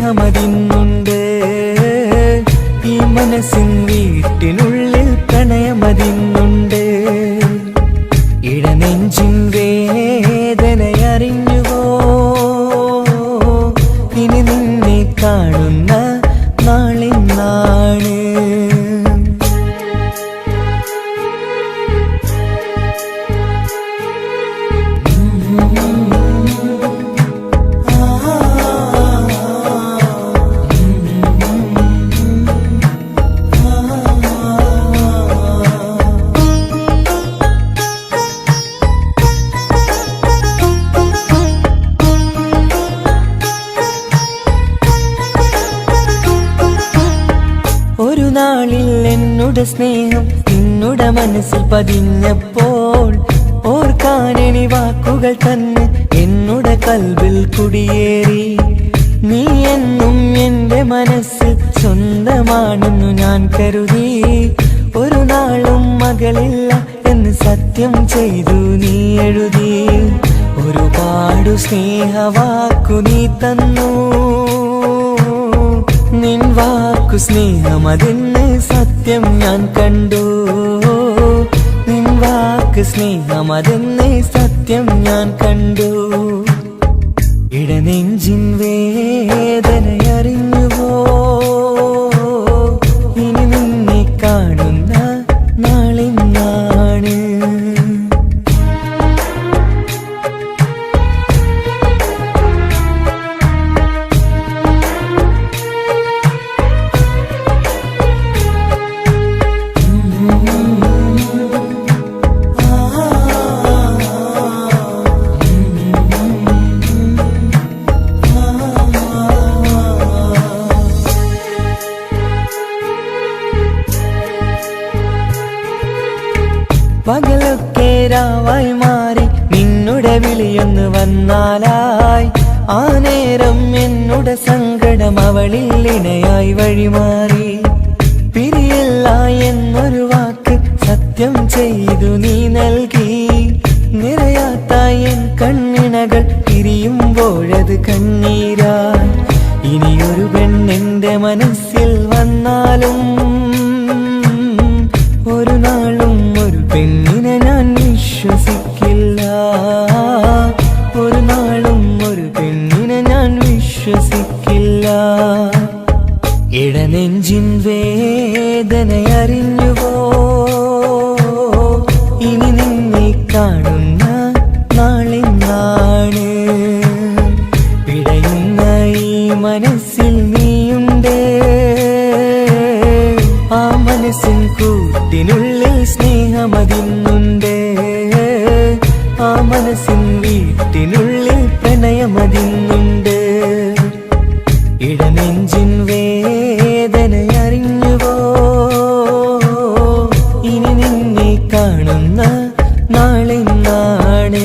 സ്നേഹമതിന്നുണ്ട്. ഈ മനസ്സിൻ വീട്ടിനുള്ളിൽ പ്രണയമതിന്നുണ്ട്. ഇടനെഞ്ചിൻ വേദനയറിഞ്ഞുവോ? ഇനി നിന്നെ കാണുന്ന നാളിന്നാണ്. ഒരു നാളിൽ എന്നോട് സ്നേഹം നിന്നുടെ മനസ്സിൽ പതിഞ്ഞപ്പോൾ ഓർക്കാനെനി വാക്കുകൾ തന്നെ എന്നോട് കൽബിൽ കുടിയേറി. നീ എന്നും എന്റെ മനസ്സിൽ സ്വന്തമാണെന്നു ഞാൻ കരുതി. ഒരു നാളും മകളില്ല എന്ന് സത്യം ചെയ്തു നീ എഴുതി. ഒരുപാടു സ്നേഹവാക്കു നീ തന്നു. നിൻ വാക്കു സ്നേഹമതിന്ന് സത്യം ഞാൻ കണ്ടു. നിൻ വാക്ക് സ്നേഹമതിന്ന് സത്യം ഞാൻ കണ്ടു. ഇടനെഞ്ചിൻ വേദനയറിഞ്ഞുവോ? ഇനി നിന്നെ കാണുന്ന നാളിന്നാണ്. പകലൊക്കെ രാവായി മാറി നിന്നുടെ വിളിയൊന്ന് വന്നാലായി. ആ നേരം എന്നുടെ സങ്കടം അവളിൽ ഇണയായി വഴിമാറി. പിരിയില്ല എന്നൊരു വാക്ക് സത്യം ചെയ്തു നീ നൽകി. നിറയാത്ത എൻ കണ്ണിണകൾ പിരിയുമ്പോഴത് കണ്ണീരായി. ഇനിയൊരു പെണ്ണെന്റെ മനസ്സിൽ വന്നാലും ഒരു നാളും ഒരു പെണ്ണിനെ ഞാൻ വിശ്വസിക്കില്ല. ഒരു നാളും ഒരു പെണ്ണിനെ ഞാൻ വിശ്വസിക്കില്ല. ഇടനെഞ്ചിൻ വേദനയറിഞ്ഞുവോ? ഇനി നിന്നെ കാണുന്ന നാളിന്നാണ്. പിടയുന്ന ഈ മനസ്സിൽ നീയുണ്ട്. ആ മനസ്സിൻ കൂട്ടിനുള്ളിൽ സ്നേഹമതിന്നുണ്ട്. ആ മനസ്സിൻ വീട്ടിനുള്ളിൽ പ്രണയമതിന്നുണ്ട്. ഇടനെഞ്ചിൻ വേദനയറിഞ്ഞുവോ? ഇനി നിന്നെ കാണുന്ന നാളിന്നാണ്.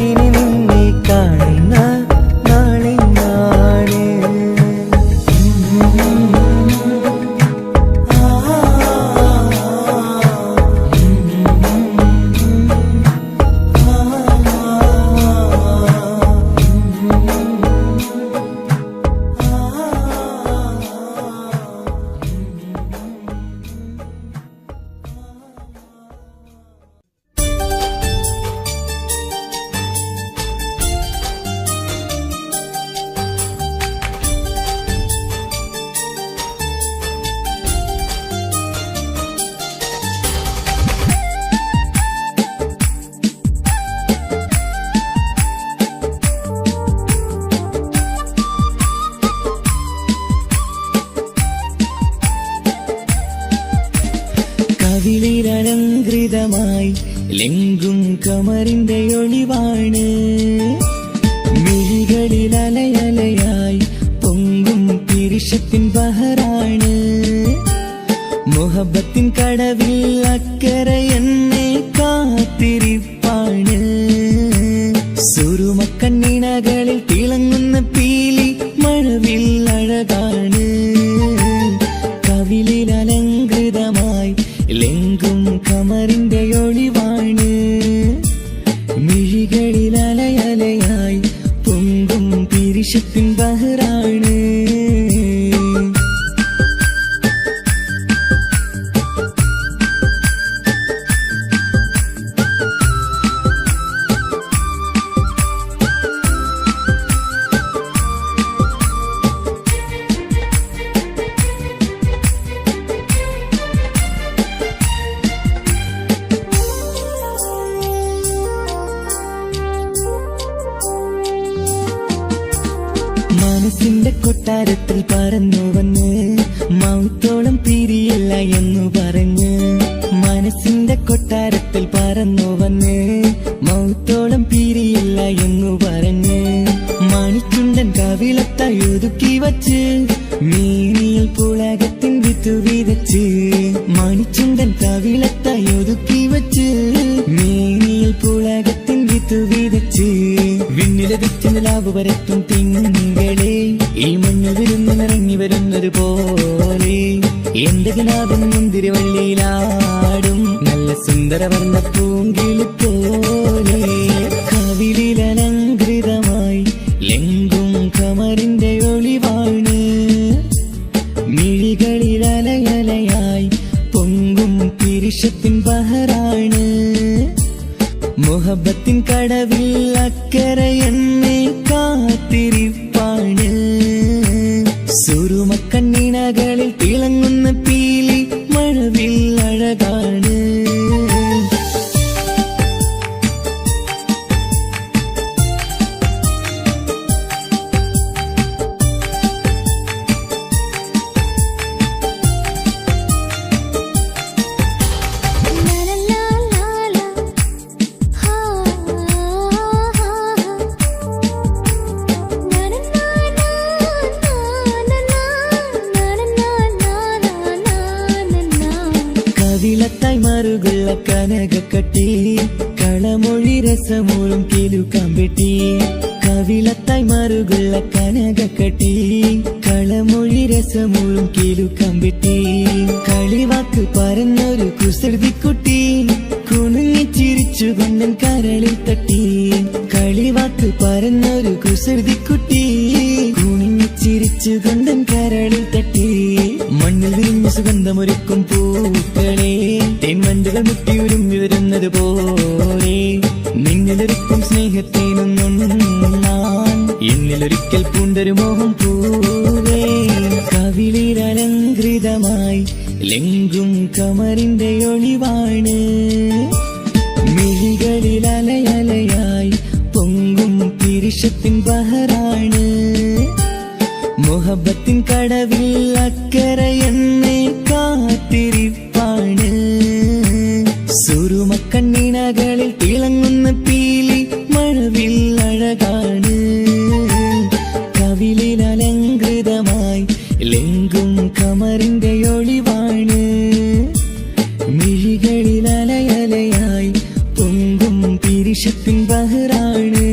ഇനി നിന്നെ കാണുന്ന നാളിന്നാണ്. കവിളിലലങ്കൃതമായി ലെങ്കും കമറിന്റെ ഒളിവാണ്. മിഴികളിൽ അലയലയായി പൊങ്കും പിരിശത്തിൻ ബഹറാണ്. മുഹബത്തിൻ കടവിൽ അക്കരെ എന്നെ കാത്തിരിപ്പാണ്. സുറുമക്കണ്ണിണകളിൽ തിളങ്ങുന്ന പീലി മഴവിൽ അഴകാണ്. കവിളിൽ അലങ്കൃതമായി ലെങ്കും കമറിന്റെ ഒളിവാണ്. മിഴികളിൽ അലയലയായി പൊങ്കും പിരിശത്തിൻ ബഹ ബഹറാണ്. മനസ്സിന്റെ കൊട്ടാരത്തിൽ പറന്നു വന്ന് മൗത്തോളം പിരിയില്ല എന്നു പറഞ്ഞ്. മനസ്സിന്റെ കൊട്ടാരത്തിൽ പറന്നു വന്ന് മൗത്തോളം പിരിയില്ല എന്നു പറഞ്ഞ്. മണിച്ചുണ്ടൻ കവിളത്തായി ഒതുക്കി വച്ച് മീനിയിൽ പുളകത്തിൻ വിത്തു വിതച്ച്. മണിച്ചുണ്ടൻ കവിളത്തായി ഒതുക്കി വച്ച് മീനിയിൽ പുളകത്തിൻ വിത്തു വിതച്ച്. വിണ്ണിലതിച്ച് നിലാവ് പരത്തും തിങ്കളെ ഈ മണ്ണിൽ വിരുന്നിറങ്ങി വരുന്നത് പോലെ എന്റെ കിനാവിൻ മുന്തിരിവള്ളിയിലാടും നല്ല സുന്ദരവർണ്ണ പൂങ്കിളി പോലെ. കവിളിലലങ്കൃതമായി ലെങ്കും കമറിന്റെ ഒളിവാണ്. മിഴികളിലലയലയായി പൊങ്കും പിരിശത്തിൻ ബഹറാണ്. മുഹബത്തിൻ കടവിൽ അക്കരെ എന്നെ കാത്തിരിപ്പാണ്. സുറുമക്കണ്ണിനകളിൽ തിളങ്ങുന്ന പീലി മഴവിൽ അഴകാണ്. കവിളത്തായി മറുകുള്ള കനകക്കട്ടി കളമൊഴി രസമൂളും കിലുക്കാമ്പെട്ടി. കവിളത്തായി മറുകുള്ള കനകക്കട്ടി കളമൊഴി രസമൂളും കിലുക്കാമ്പെട്ടി. കളിവാക്ക് പറഞ്ഞൊരു കുസൃതിക്കുട്ടി കുണുങ്ങിച്ചിരിച്ചു കൊണ്ടൻ കരളിൽ തട്ടി. കളിവാക്ക് പറഞ്ഞൊരു കുസൃതിക്കുട്ടി കുണുങ്ങിച്ചിരിച്ചു കൊണ്ടൻ കരളിൽ തട്ടി. മണ്ണിൽ വിരിഞ്ഞ സുഗന്ധമൊരുക്കും പൂക്കളെ തേൻവണ്ടുകൾ മുട്ടിയുരുമ്പി വരുന്നത് പോലെ നിന്നിലൊരുക്കും സ്നേഹത്തേനൊന്നുണ്ണാൻ എന്നിലൊരിക്കൽ പൂണ്ടൊരു മോഹം പൂവേ. കവിളിലലങ്കൃതമായി ലെങ്കും കമറിന്റെ ഒളിവാണ്. മിഴികളിലലയലയായി പൊങ്കും പിരിശത്തിൻ ബഹറാണ്. മുഹബത്തിൻ കടവിൽ അക്കരെ എന്നെ കാത്തിരിപ്പാണ്. സുറുമക്കണ്ണിനകളിൽ തിളങ്ങുന്ന പീലി മഴവിൽ അഴകാണ്. കവിളിലലങ്കൃതമായി ലെങ്കും കമറിന്റെ ഒളിവാണ്. മിഴികളിലലയലയായി പൊങ്കും പിരിശത്തിൻ ബഹറാണ്.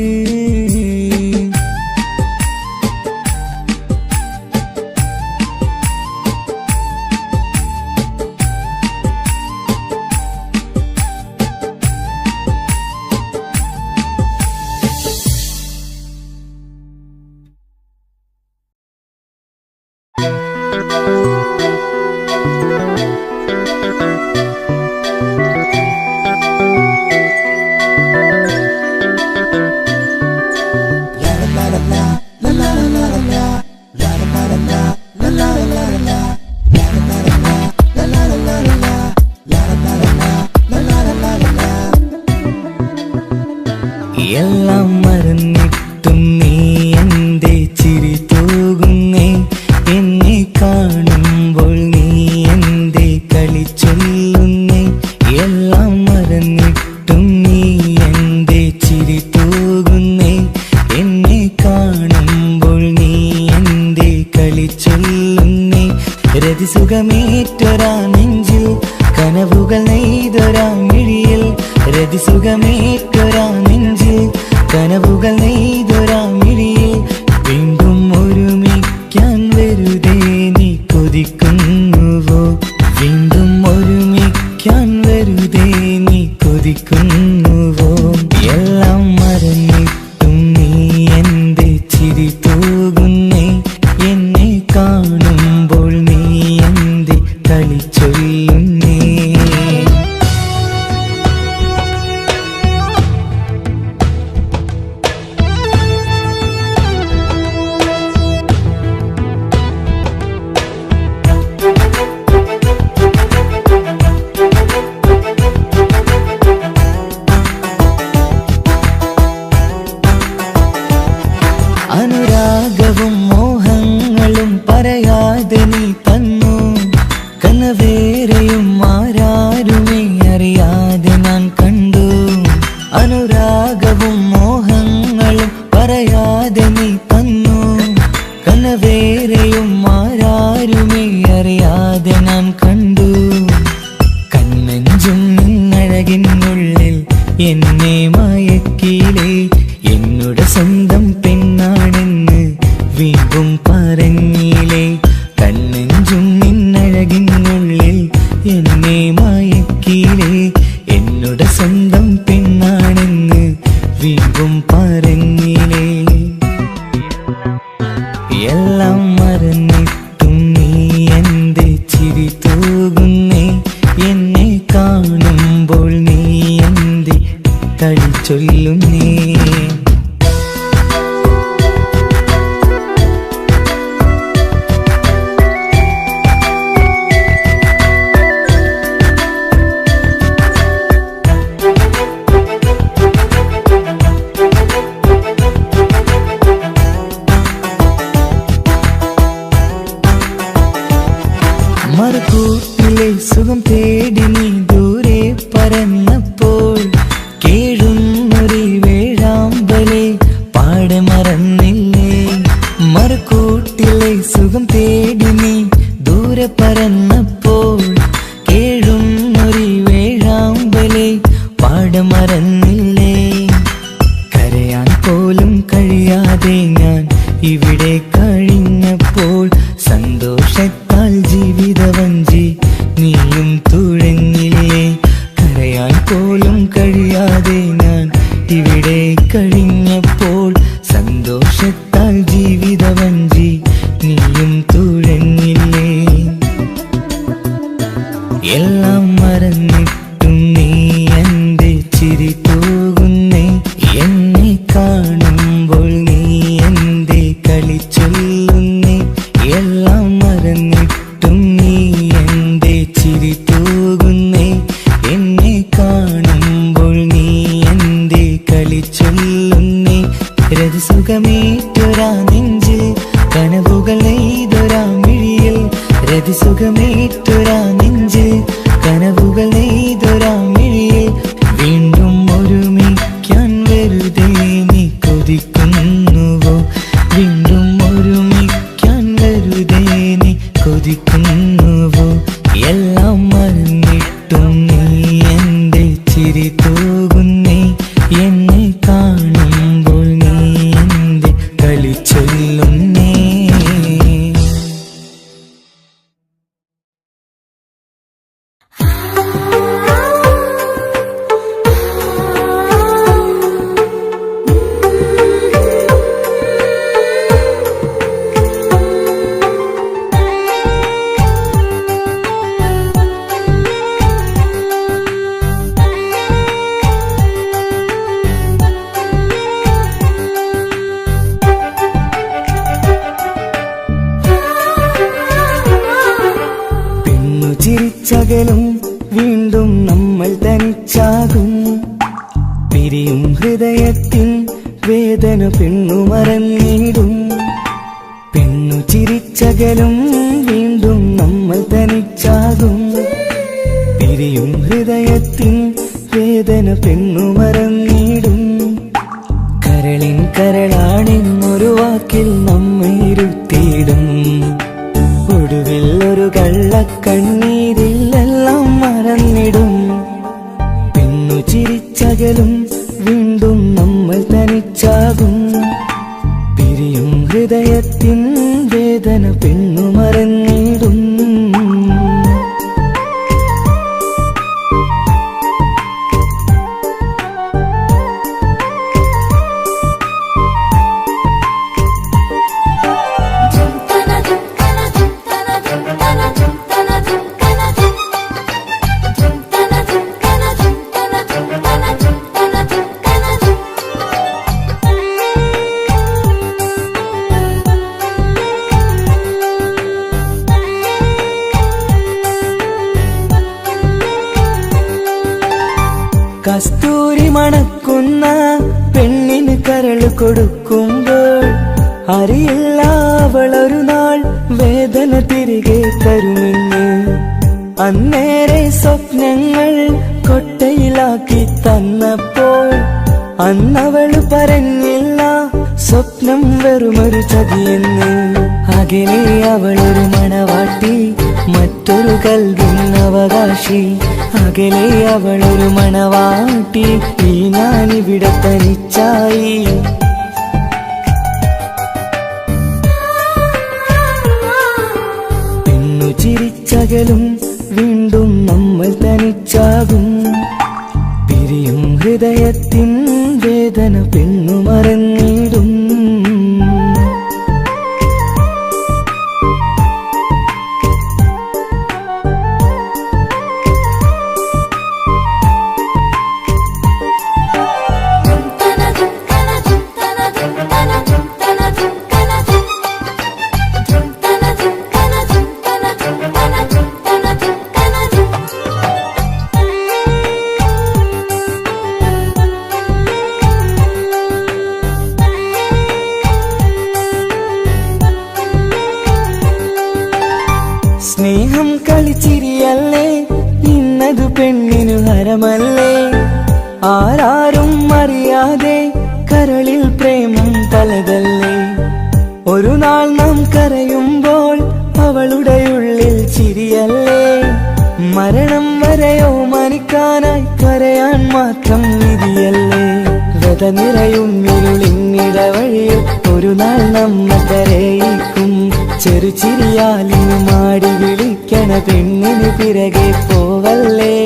എല്ലാം മറന്നിട്ടും നീ എന്റെ ചിരി തൂകുന്നേ. എന്നെ കാണുമ്പോൾ നീ എന്റെ കളി ചൊല്ലുന്നേ. എല്ലാം മറന്നിട്ടും നീ എന്റെ ചിരി തൂകുന്നേ. എന്നെ കാണുമ്പോൾ നീ എന്റെ കളി ചൊല്ലുന്നേ. രതിസുഖമേറ്റൊരാ നെഞ്ചിൽ കനവുകൾ നെയ്തൊരാ മിഴിയിൽ. രതിസുഖമേറ്റൊരാ നെഞ്ചിൽ കനവുകൾ നെയ്തൊരാ മിഴിയിൽ. വീണ്ടും ഒരുമിക്കാൻ വെറുതെ നീ കൊതിക്കുന്നുവോ? വീണ്ടും ഒരുമിക്കാൻ വെറുതെ നീ കൊതിക്കുന്നുവോ? എല്ലാം മറന്നിട്ടും നീ എന്റെ ചിരി തൂകുന്നേ. കനവേറെയും ആരാരുമേ അറിയാതെ ഞാൻ കണ്ടു. കണ്ണെഞ്ചും നിന്നഴകിനുള്ളിൽ എന്നെ മയക്കിയിലേ, എന്നോട് സ്വന്തം പെണ്ണാണെന്ന് വീണ്ടും പറഞ്ഞില്ലേ. കണ്ണെഞ്ചും നിന്നഴകിനുള്ളിൽ എന്നെ മയക്കിയിലേ, എന്നോട് സ്വന്തം പെണ്ണാണെന്ന് വീണ്ടും പറഞ്ഞില്ലേ. എല്ലാം മറന്നിട്ടും നീ എന്റെ ചിരി തൂകുന്നേ, എന്നെ കാണുമ്പോൾ നീ എന്റെ കളി ചൊല്ലുന്നേ. മറുകൂട്ടിലെ സുഖം തേടി നീ ദൂരെ പറന്നപ്പോൾ, കേഴുന്നൊരു വേഴാമ്പലെ പാടെ മറന്നില്ലേ. മറുകൂട്ടിലെ സുഖം തേടി നീ ദൂരെ പറന്നപ്പോൾ, കേഴുന്നൊരു വേഴാമ്പലെ പാടെ മറന്നില്ലേ. കരയാൻ പോലും കഴിയാതെ ഞാൻ ഇവിടെ കഴിഞ്ഞപ്പോൾ, സന്തോഷത്താൽ ജീവിതവഞ്ചി നീയും തുഴഞ്ഞില്ലേ. കരയാൻ പോലും കഴിയാതെ ഞാൻ ഇവിടെ കഴിഞ്ഞപ്പോൾ, സന്തോഷത്താൽ ജീവിതവഞ്ചി നീയും തുഴഞ്ഞില്ലേ. എല്ലാം മറന്നിട്ടും നീ എന്റെ ചിരി തൂകുന്നേ, എന്നെ കാണുമ്പോൾ നീ എന്റെ കളി ചൊല്ലുന്നേ. എല്ലാം മറന്നിട്ടും നീ എന്റെ ചിരി തൂകുന്നേ, എന്നെ കാണുമ്പോൾ നീ എന്റെ കളി ചൊല്ലുന്നേ. രതിസുഖമേറ്റൊരാ നെഞ്ചിൽ കനവുകൾ നെയ്തൊരാ മിഴിയിൽ, രതിസുഖമേറ്റൊരാ നെഞ്ചിൽ കനവുകൾ നെയ്തൊരാ മിഴിയിൽ, വീണ്ടും ഒരുമിക്കാൻ വെറുതെ നീ കൊതിക്കുന്നുവോ, വീണ്ടും ഒരുമിക്കാൻ വെറുതെ നീ കൊതിക്കുന്നുവോ. എല്ലാം മറന്നിട്ടും നീ എന്റെ ചിരി തൂകുന്നേ, എന്നെ കാണുമ്പോൾ നീ എന്റെ കളി ചൊല്ലുന്നേ. ചിരിച്ചകലും വീണ്ടും നമ്മൾ തനിച്ചാകും, പിരിയും ഹൃദയത്തിൻ വേദന പെണ്ണു മറന്നിടും. പെണ്ണു ചിരിച്ചകലും വീണ്ടും നമ്മൾ തനിച്ചാകും, പിരിയും ഹൃദയത്തിൻ വേദന പെണ്ണു മറന്നിടും. കരളിൻ കരളാണെന്നൊരു വാക്കിൽ നമ്മെ ഇരുത്തിയിടും, ഒടുവിൽ ഒരു കള്ളക്കണ്ണീരിലെല്ലാം മറന്നിടും. പെണ്ണു ചിരിച്ചകലും വീണ്ടും നമ്മൾ തനിച്ചാകും, പിരിയും ഹൃദയത്തിൻ വേദന പെണ്ണു മറന്നിടും. കസ്തൂരി മണക്കുന്ന പെണ്ണിന് കരൾ കൊടുക്കുമ്പോൾ അറിയില്ല അവളൊരു നാൾ വേദന തിരികെ തരുമെന്ന്. അന്നേരെ സ്വപ്നങ്ങൾ കൊട്ടയിലാക്കി തന്നപ്പോൾ അന്നവള് പറഞ്ഞില്ല സ്വപ്നം വെറുമൊരു ചതിയെന്ന്. അകലെ അവളൊരു മണവാട്ടി, മറ്റൊരു കൽവിൻ അവകാശി. അകലെ അവളൊരു മണവാട്ടി, ഈ ഞാനിവിടെ തനിച്ചായി. പെണ്ണു ചിരിച്ചകലും വീണ്ടും നമ്മൾ തനിച്ചാകും. പിരിയും ഹൃദയത്തിൻ വേദന പെണ്ണു മറന്നിടും. സ്നേഹം കളിച്ചിരിയല്ലേ, ഇന്നതു പെണ്ണിനു ഹരമല്ലേ. ആരാരും അറിയാതെ കരളിൽ പ്രേമം പലതല്ലേ. ഒരു നാൾ നാം കരയുമ്പോൾ അവളുടെ ഉള്ളിൽ ചിരിയല്ലേ. മരണം വരെയോ മനിക്കാനായി കരയാൻ മാത്രം വിധിയല്ലേ. വ്യത നിറയും ഇരുളിന്നിടവഴിയിൽ ഒരു നാൾ നമ്മ കരയിക്കും. ചെറുചിരിയാലിനു മാടി വിളിക്കണ പെണ്ണിന് പിറകെ പോവല്ലേ.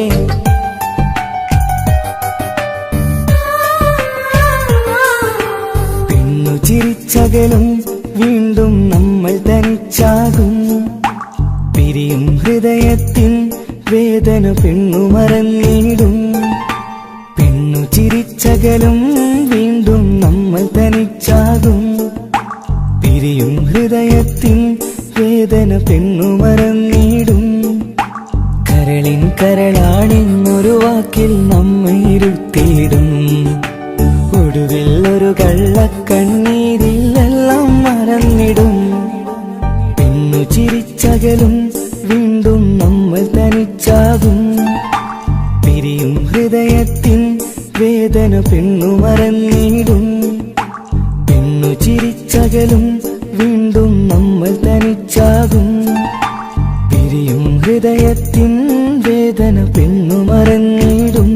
പെണ്ണു ചിരിച്ചകലും വീണ്ടും നമ്മൾ തനിച്ചാകും. പിരിയും ഹൃദയത്തിൻ വേദന പെണ്ണു മറന്നിടും. പെണ്ണു ചിരിച്ചകലും വീണ്ടും നമ്മൾ തനിച്ചാകും. പിരിയും ഹൃദയത്തിൻ വേദന പെണ്ണു മറന്നിടും. കരളിൻ കരളാണെന്നൊരു വാക്കിൽ നമ്മെ ഇരുത്തിയിടും. ഒടുവിൽ ഒരു കള്ളക്കണ്ണീരിൽ എല്ലാം മറന്നിടും. പെണ്ണു ചിരിച്ചകലും വീണ്ടും നമ്മൾ തനിച്ചാകും. പിരിയും ഹൃദയത്തിൻ വേദന പെണ്ണു മറന്നിടും. പെണ്ണു ചിരിച്ചകലും വീണ്ടും നമ്മൾ തനിച്ചാകും. പിരിയും ഹൃദയത്തിൻ വേദന പെണ്ണു മറന്നിടും.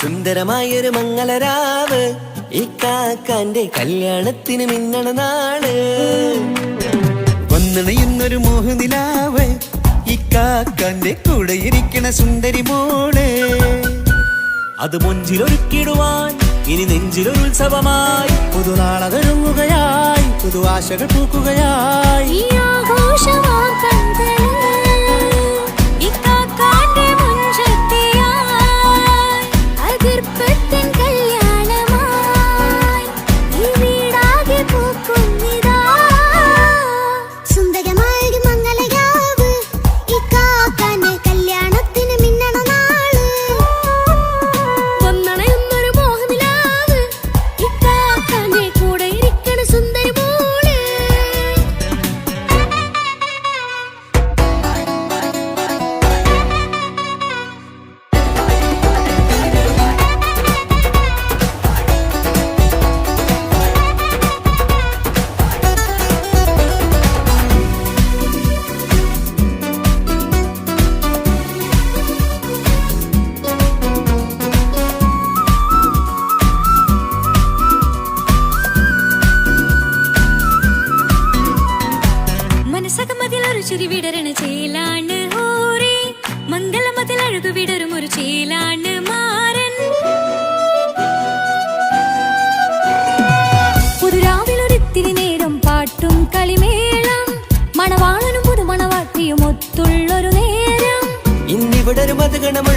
സുന്ദരമായൊരു മംഗളരാവ്, ഈ കാക്കാന്റെ കല്യാണത്തിന് മിന്നണ നാള്. വന്നിണയുന്നൊരു മോഹനിലാവ്, ഈ കാക്കാന്റെ കൂടെ ഇരിക്കണ സുന്ദരി മോള്. അത് മുഞ്ചിലൊരുക്കിടുവാൻ ഇനി നെഞ്ചിലൊരു ഉത്സവമായി. പുതുനാളതൊരുങ്ങുകയായി, പുതു ആശകൾ പൂക്കുകയായി.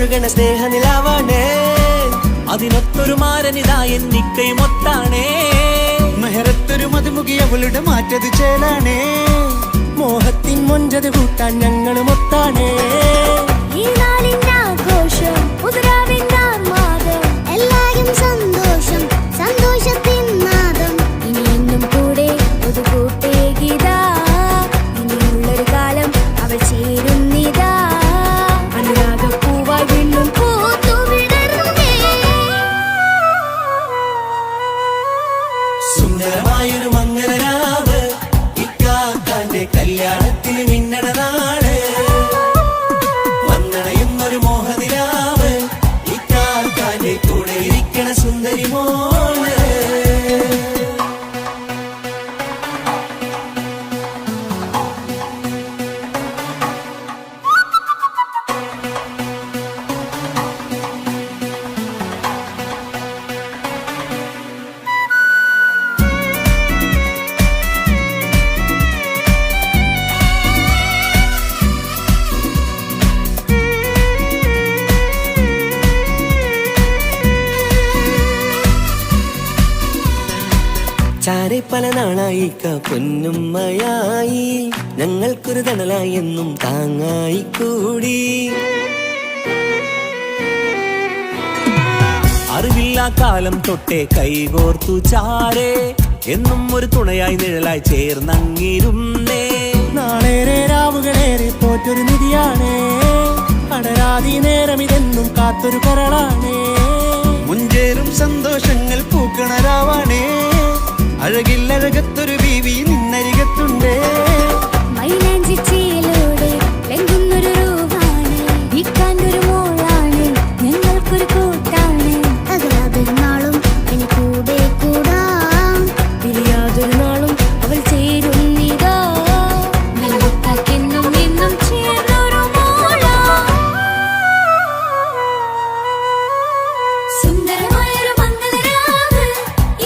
ഒഴുകണ സ്നേഹനിലാവാണേ. അതിനൊത്തൊരു മാരനിതാ എന്നിക്കയുമൊത്താണേ. മെഹറത്തൊരു മധുമുഖി അവളുടെ മാറ്റത് ചേലാണേ. മോഹത്തിൻ മൊഞ്ചത് കൂട്ടാൻ ഞങ്ങളും ഒത്താണേ. ഈ നാളിന്റെ ആഘോഷം പുതുരാവിന്റെ ആർമാദം എല്ലാരും സന്തോഷം സന്തോഷത്തിൻ നാദം ഇനി എന്നും കൂടെ പുതുകൂട്ടേകിതാ ഇനിയുള്ളൊരു കാലം അവൾ ചേരുന്നിതാ അനുരാഗപ്പൂവായി വീണ്ടും പൂത്തുവിടരുന്നേ. സുന്ദരമായൊരു മംഗളരാവ് ഇക്കാക്കാന്റെ കല്യാണത്തിന് മിന്നണ നാള്. വന്നണയുന്നൊരു മോഹനിലാവ് ഇക്കാക്കാന്റെ കൂടെ ഇരിക്കണ സുന്ദരി മോള്. ചാരെ പല നാളായി പൊന്നുമ്മയായി ഞങ്ങൾക്കൊരു തണലായി എന്നും താങ്ങായി കൂടി. അറിവില്ലാ കാലം തൊട്ടേ കൈകോർത്തു ചാരേ എന്നും ഒരു തുണയായി നിഴലായി ചേർന്നങ്ങിരുന്നേ. നാളേറെ രാവുകളേറെ പോറ്റൊരു നിധിയാണേ. അടരാതി നേരം ഇതെന്നും കാത്തൊരു കരളാണേ. മുഞ്ചേറും സന്തോഷങ്ങൾ പൂക്കണരാവാണേ. അഴകില്ലഴകത്തൊരു ബീവി നിന്നരികത്തുണ്ടേ. മൈലാഞ്ചി ചേലോടെ ലംഘുന്നൊരു രൂപാണ് ഇക്കാണ്ടൊരു മോളാണ് ഞങ്ങൾക്കൊരു കൂട്ടാണ് അകലാതൊരു നാളും ഇനി കൂടെ കൂടാം പിരിയാതൊരു നാളും അവൾ ചേരുന്നിതാ വെള്ളക്കാക്കെന്നും എന്നും ചേർന്നൊരു മോളാ. സുന്ദരമായൊരു മംഗളരാവ്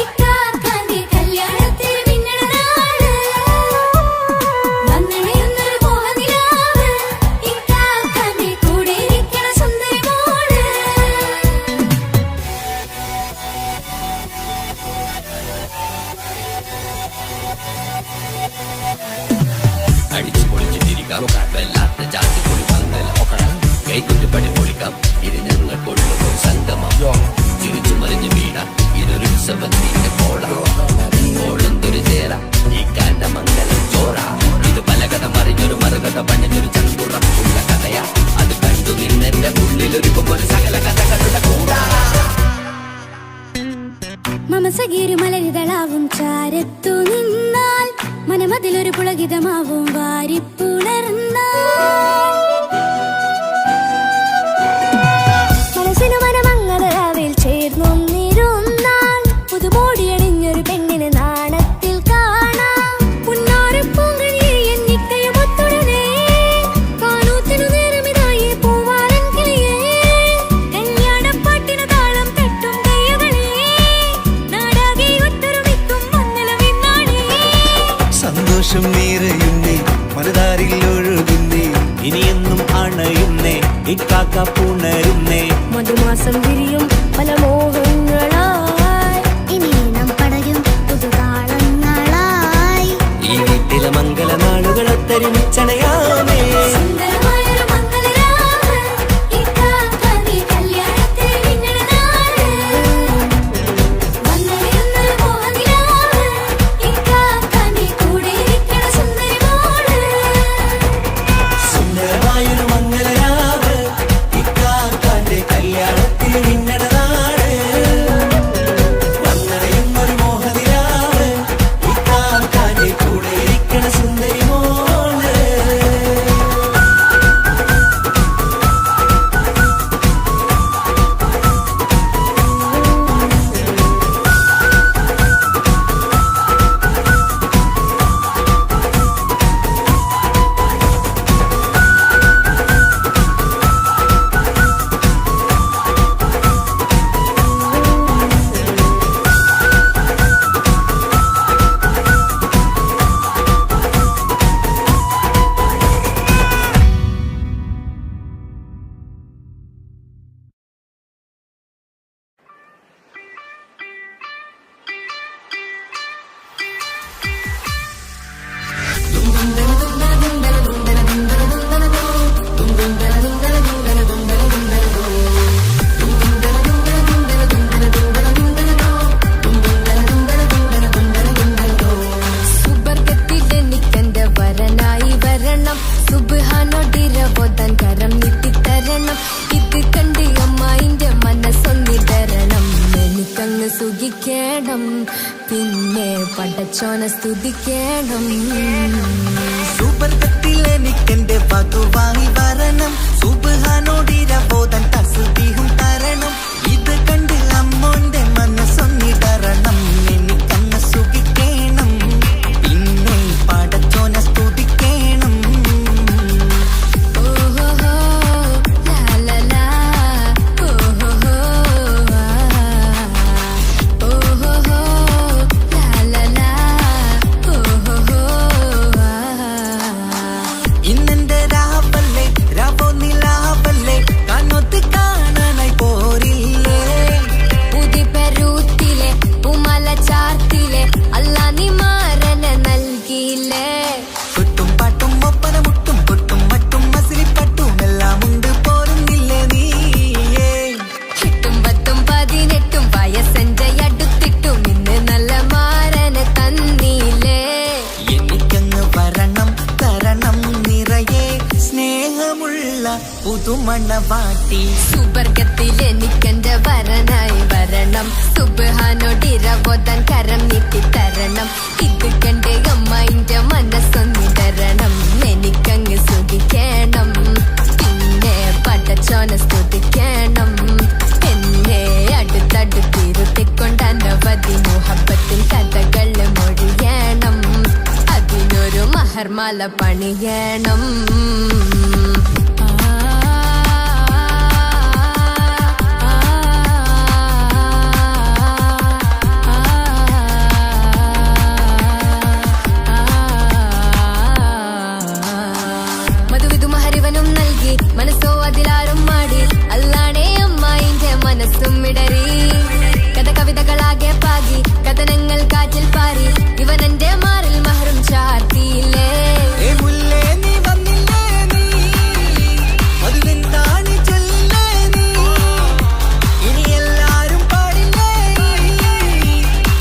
ഇക്കാക്കാന്റെ കല്യാണത്തിന് മിന്നണ നാള്. വന്നണയുന്നൊരു മോഹനിലാവ് ഇക്കാക്കാന്റെ കൂടെ ഇരിക്കണ സുന്ദരി മോള്. അടിച്ചു പൊളിച്ചു തിരിക്കാം വല്ലാത്ത ജാതി പൊളി പന്തൽ ഒക്കണം കൈകുറ്റുപടി പൊളിക്കാം ഇത് ഞങ്ങൾക്കുള്ളൊരു സംഗമം ചിരിച്ചു മറിഞ്ഞു വീണാം ഇതൊരു ഉത്സവത്തിന്റെ കോളന്തൊരു ചേര ഈ കാണ്ട മംഗലം ചോറ ഇത് പലകഥ മറിഞ്ഞൊരു മറുകഥ പണിഞ്ഞൊരു ചങ്കുറപ്പുള്ള കഥയാ അത് കണ്ടു നിന്നെന്റെ ഉള്ളിലൊരുക്കുമ്പോൾ സകല കഥകളുടെ കൂടാ. മമസഗീരു മലരിതളാവും ചാരത്തു നിന്നാൽ മനമതിലൊരു പുളകിതമാവും വാരിപ്പുണർന്നാൽ മനസ്സിനു മനമങ്ങതരാവിൽ ചേർന്നൊന്നിരുന്നാൽ പുതുമോടിയണിഞ്ഞൊരു പെണ്ണിന് നാണത്തിൽ കാണാം പുന്നാരപ്പൂങ്കണിയെ എന്നിക്കയുമൊത്തുടനെ കാനൂത്തിനു നേരമിതായി പൂവാലൻ കിളിയേ കല്യാണപ്പാട്ടിന് താളം തട്ടും കയ്യുകളെ നാടാകെ ഒത്തൊരുമിക്കും മംഗളമിന്നാണേ. സന്തോഷം നിറയുന്നേ മനതാരിൽ ഒഴുകുന്നേ. ഇനിയെന്നും അണയുന്നേ ഇക്കാക്ക പുണരുന്നേ. മധുമാസം വിരിയും പല മോഹങ്ങളായി ഇനി നാം പടരും പുതുതാളങ്ങളായി ഈ വീട്ടിലെ മംഗള നാളുകളൊത്തൊരുമിച്ചണയാമേ. സുന്ദരമായൊരു മംഗളരാവ് ഇക്കാക്കാന്റെ കല്യാണത്തിന് മിന്നണ നാള്. വന്നണയുന്നൊരു മോഹനിലാവ് ഇക്കാക്കാന്റെ കൂടെ ഇരിക്കണ സുന്ദരി മോള്. സുന്ദരമായൊരു മംഗളരാവ് ഇക്കാക്കാന്റെ കല്യാണത്തിന് മിന്നണ നാള്. വേണം, പിന്നെ പടച്ചോനെ സ്തുതിക്കണം. സുബർഗത്തിൽ എനിക്കെന്റെ വധുവായി വരണം, സുബ്ഹാനോടിരബോധൻ തസ്ബീഹും തരണം. ഇത് കണ്ട് അമ്മോന്റെ മനസ്സൊന്നിടരണം, എനിക്കങ്ങ് സുഖിക്കണം, പിന്നെ പടച്ചോനെ സ്തുതിക്കണം. ഓഹോ ലാ ലാ ലാ, ഓഹോ ഓഹോ ലാ ലാ ലാ, ഓഹോ. ഇന്നെന്റെ രാവല്ലേ രാവോ നിലാവല്ലേ, കണ്ണൊത്ത് കാണാനായി പോരില്ലേ. ഉദിപെരൂത്തിലെ ഉമല ചാർത്തിലെ അല്ലാ നീ മാരനെ നൽകിയില്ലേ. കുട്ടും പാട്ടും ഒപ്പന മുട്ടും കൊട്ടും മറ്റും മസിലിപ്പട്ടും എല്ലാം ഉണ്ട് പോരുന്നില്ലേ നീയേ. 8 10 18 വയസ്സെന്റെ അടുത്തിട്ടും ഇന്ന് നല്ല മാരനെ തന്നീലേ. എനിക്കങ്ങ് വരണം തരണം നിറയെ സ്നേഹമുള്ള പുതുമണവാട്ടി. സുബർഗത്തിൽ എനിക്കെന്റെ വരനായി വരണം, സുബ്ഹാനോടിരബോധൻ കരം നീട്ടി തരണം. ഇത് കണ്ട് അമ്മയിന്റെ മനസ്സൊന്നിടരണം, എനിക്കങ്ങ് സുഖിക്കണം, പിന്നെ പടച്ചോനെ സ്തുതിക്കണം. എന്നെ അടുത്തടുത്തിരുത്തിക്കൊണ്ട് അനവധി മുഹബത്തിൻ കഥകൾ മൊഴിയണം, അതിനൊരു മഹർമാല പണിയണം. മധുവിധു മഹരിവനും നൽകി, മനസ്സോ അതിലാരും മാടി, അല്ലാണേ അമ്മായിന്റെ മനസ്സും ഇടറി. കഥ കവിതകളാകെ പാകി, കഥനങ്ങൾ കാറ്റിൽ പാറി, ഇവനെന്റെ മാറിൽ മഹറും ചാർത്തിയില്ലേ. ഏ മുല്ലേ നീ വന്നില്ലേ നീ, മധുവെന്താണ് ചൊല്ലേ നീ, ഇനി എല്ലാരും പാടില്ലേ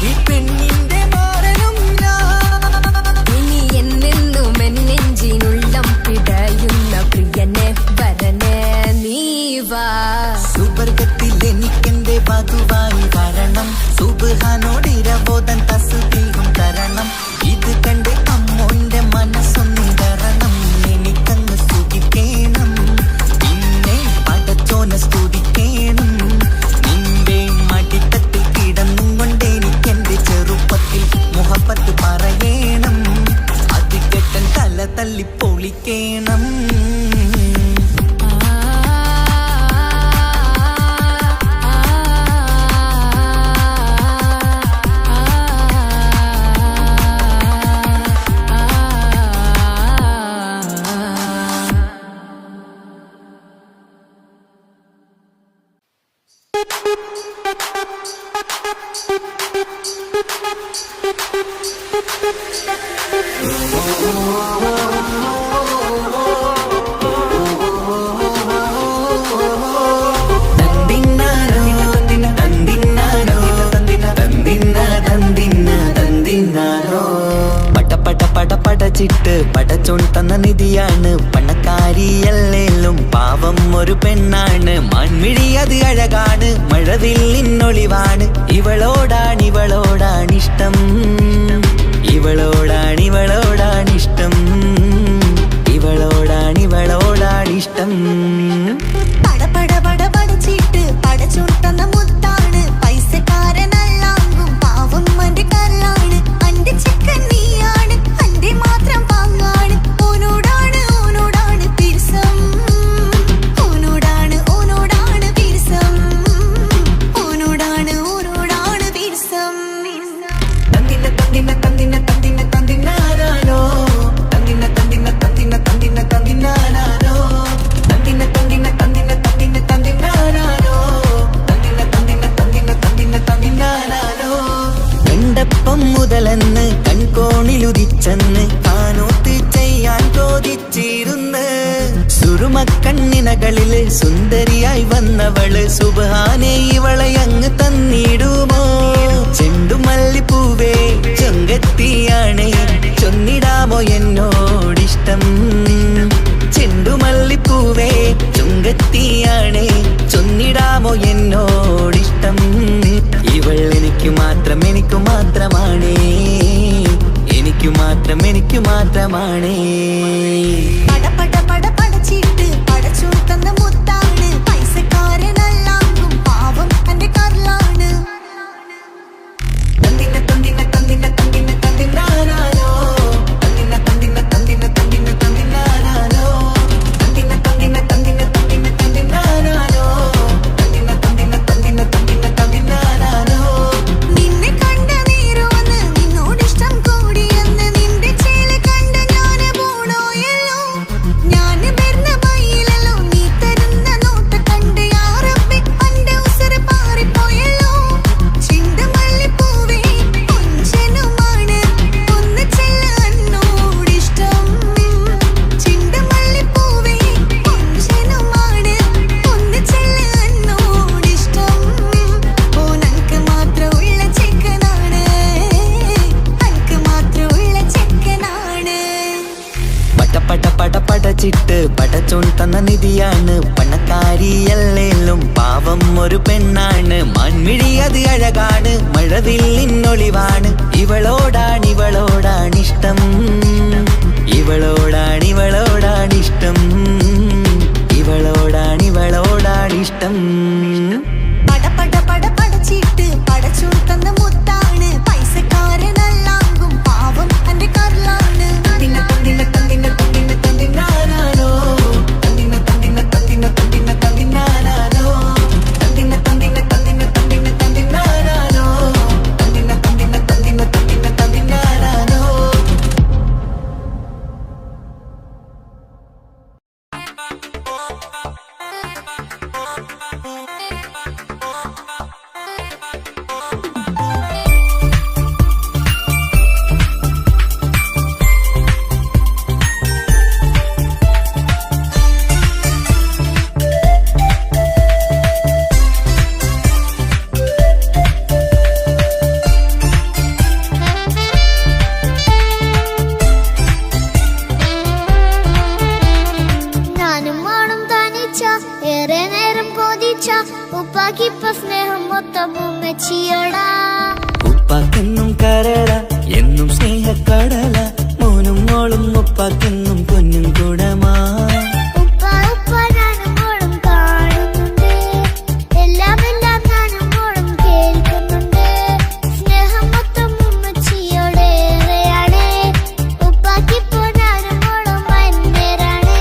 ഈ പെണ്ണിന്റെ മാറനും ഞാൻ. ഇനി എന്നെന്നും എൻ നെഞ്ചിനുള്ളം പിടയുന്ന പ്രിയനെ വരനെ നീ വാ. സുബർഗത്തിൽ എനിക്കെന്റെ വധുവായി വരണം, സുബ്ഹാനോടിരബോധൻ തസ്ബീഹും തരണം. ഇത് കണ്ട് അമ്മോന്റെ മനസ്സൊന്നിടരണം, എനിക്കങ്ങ് സുഖിക്കണം, പിന്നെ പടച്ചോനെ സ്തുതിക്കണം. നിന്റെ മടിത്തട്ടിൽ കിടന്നും കൊണ്ട് എനിക്കെന്റെ ചെറുപ്പത്തിൽ മുഹബത്ത് പറയണം, അത് കെട്ടൻ തല തല്ലി പൊളിക്കണം. പടച്ചിട്ട് പടച്ചോൺ തന്ന നിധിയാണ്, പണക്കാരിയല്ലേലും പാവം ഒരു പെണ്ണാണ്. മാൻമിഴി അത് അഴകാണ്, മഴവില്ലിന്നൊളിവാണ്, ഇവളോടാണിഷ്ടം, ഇവളോടാണിഷ്ടം, ഇവളോടാണിഷ്ടം. പടച്ചിട്ട് പടച്ചോൺ തന്ന മുത്താണ്, പൈസക്കാരനല്ലാങ്കും പാവം അന്റെ കല്ലാണ്. അന്റെ ചിക്കൻ നീയാണ്, അന്റെ മാത്രം പാങ്ങാണ്, ഓനോടാണ് പിരിസം, ഓനോടാണ് പിരിസം, ഓനോടാണ് പിരിസം. തന്തിന തന്തിന തന്തിന തന്തിന തന്തിനാരോ, തന്തിന തന്തിന തന്തിന തന്തിന തന്തിനാരോ, തന്തിന തന്തിന തന്തിന തന്തിന തന്തിനാരോ, തന്തിന തന്തിന തന്തിന തന്തിന തന്തിനാരോ. കണ്ടപ്പം മുതലെന്ന് കൺകോണിലുദിച്ചെന്ന് കാനോത്ത് ചെയ്യാൻ ചോദിച്ചിരുന്ന്, സുറുമക്കണ്ണിനകളില് സുന്ദരിയായി വന്നവള് സുബ്ഹാനെ ഇവളെ അങ്ങ് തന്നിടുമോ. ചെണ്ടുമല്ലിപ്പൂവേ ചൊങ്കത്തിയാണ്, ചൊന്നിടാമോ എന്നോടിഷ്ടം. ചെണ്ടുമല്ലിപ്പൂവേ ചൊങ്കത്തിയാണ്, ചൊന്നിടാമോ എന്നോടിഷ്ടം. ഇവൾ എനിക്ക് മാത്രമേ ഇഷ്ടമാണ്. പട പട പട പടച്ചിട്ട് പടച്ചോൻ തന്ന മുത്താണ്, പൈസക്കാരനല്ലാങ്കും പാവം എന്റെ കർലാണ്. തന്തിന തന്തിന തന്തിന തന്തിന തന്തിനാനാനോ, തന്തിന തന്തിന തന്തിന തന്തിന തന്തിനാനാനോ, തന്തിന തന്തിന തന്തിന തന്തിന തന്തിനാനാനോ, തന്തിന തന്തിന തന്തിന തന്തിന തന്തിനാനാനോ. നിന്നെ കണ്ട നേരോന്ന് നിന്നോടിഷ്ടം കൂടിയെന്ന് നിന്റെ ചേല കണ്ട ഞാന് പോണോയല്ലോ. ഞാന് വരുന്ന വഴിയിലല്ലോ നീ തരുന്ന നോട്ട കണ്ട് യാ റബ്ബി അന്റെ ഉസറ് പാറിപ്പോയല്ലോ. ചിണ്ടമല്ലിപ്പൂവേ കൊഞ്ചനുമാണ് ഒന്ന് ചെല്ല എന്നോടിഷ്ടം. ചിണ്ടമല്ലിപ്പൂവേ കൊഞ്ചനുമാണ് ഒന്ന് ചെല്ല എന്നോടിഷ്ടം. ഓനക്ക് മാത്രമുള്ള ചെക്കനാണ്, അനക്ക് മാത്രമുള്ള ചെക്കനാണ്. പട പട പട പടച്ചിട്ട് പടച്ചോൻ തന്ന നിധിയാണ്, പണക്കാരിയല്ലേലും പാവം ഒരു പെണ്ണാണ്. മാൻമിഴി അത് അഴകാണ്, മഴവില്ലിന്നൊളിവാണ്. ഇവളോടാണിഷ്ടം, ഇവളോടാണിഷ്ടം, ഇവളോടാണിഷ്ടം. പട പട പട പടച്ചിട്ട് പടച്ചോൻ തന്ന മുത്താണ്, പൈസക്കാരനല്ലാങ്കും പാവം എന്റെ കർലാണ്. തന്തിന തന്തിന തന്തിന തന്തിന തന്തിനാനാനോ, തന്തിന തന്തിന തന്തിന തന്തിന തന്തിനാനാനോ, തന്തിന തന്തിന തന്തിന തന്തിന തന്തിനാനാനോ, തന്തിന തന്തിന തന്തിന തന്തിന തന്തിനാനാനോ. ഞാനും മോളും തനിച്ച ഏറെ നേരം കൊതിച്ച ഉപ്പാക്കിപ്പ സ്നേഹം മൊത്തം ഉമ്മച്ചിയോടാ. ഉപ്പാക്കെന്നും കരള എന്നും സ്നേഹക്കടല, മോനും മോളും ഉപ്പാക്കെന്നും പൊന്നും കുടമാ. ഉപ്പ ഉപ്പ ഞാനും മോളും കാണുന്നുണ്ട്, എല്ലാം എല്ലാം ഞാനും മോളും കേൾക്കുന്നുണ്ട്. സ്നേഹം മൊത്തം ഉമ്മച്ചിയോടേറെയാണ്, ഉപ്പാക്കിപ്പോ ഞാനും മോളും വന്നേരാണ്.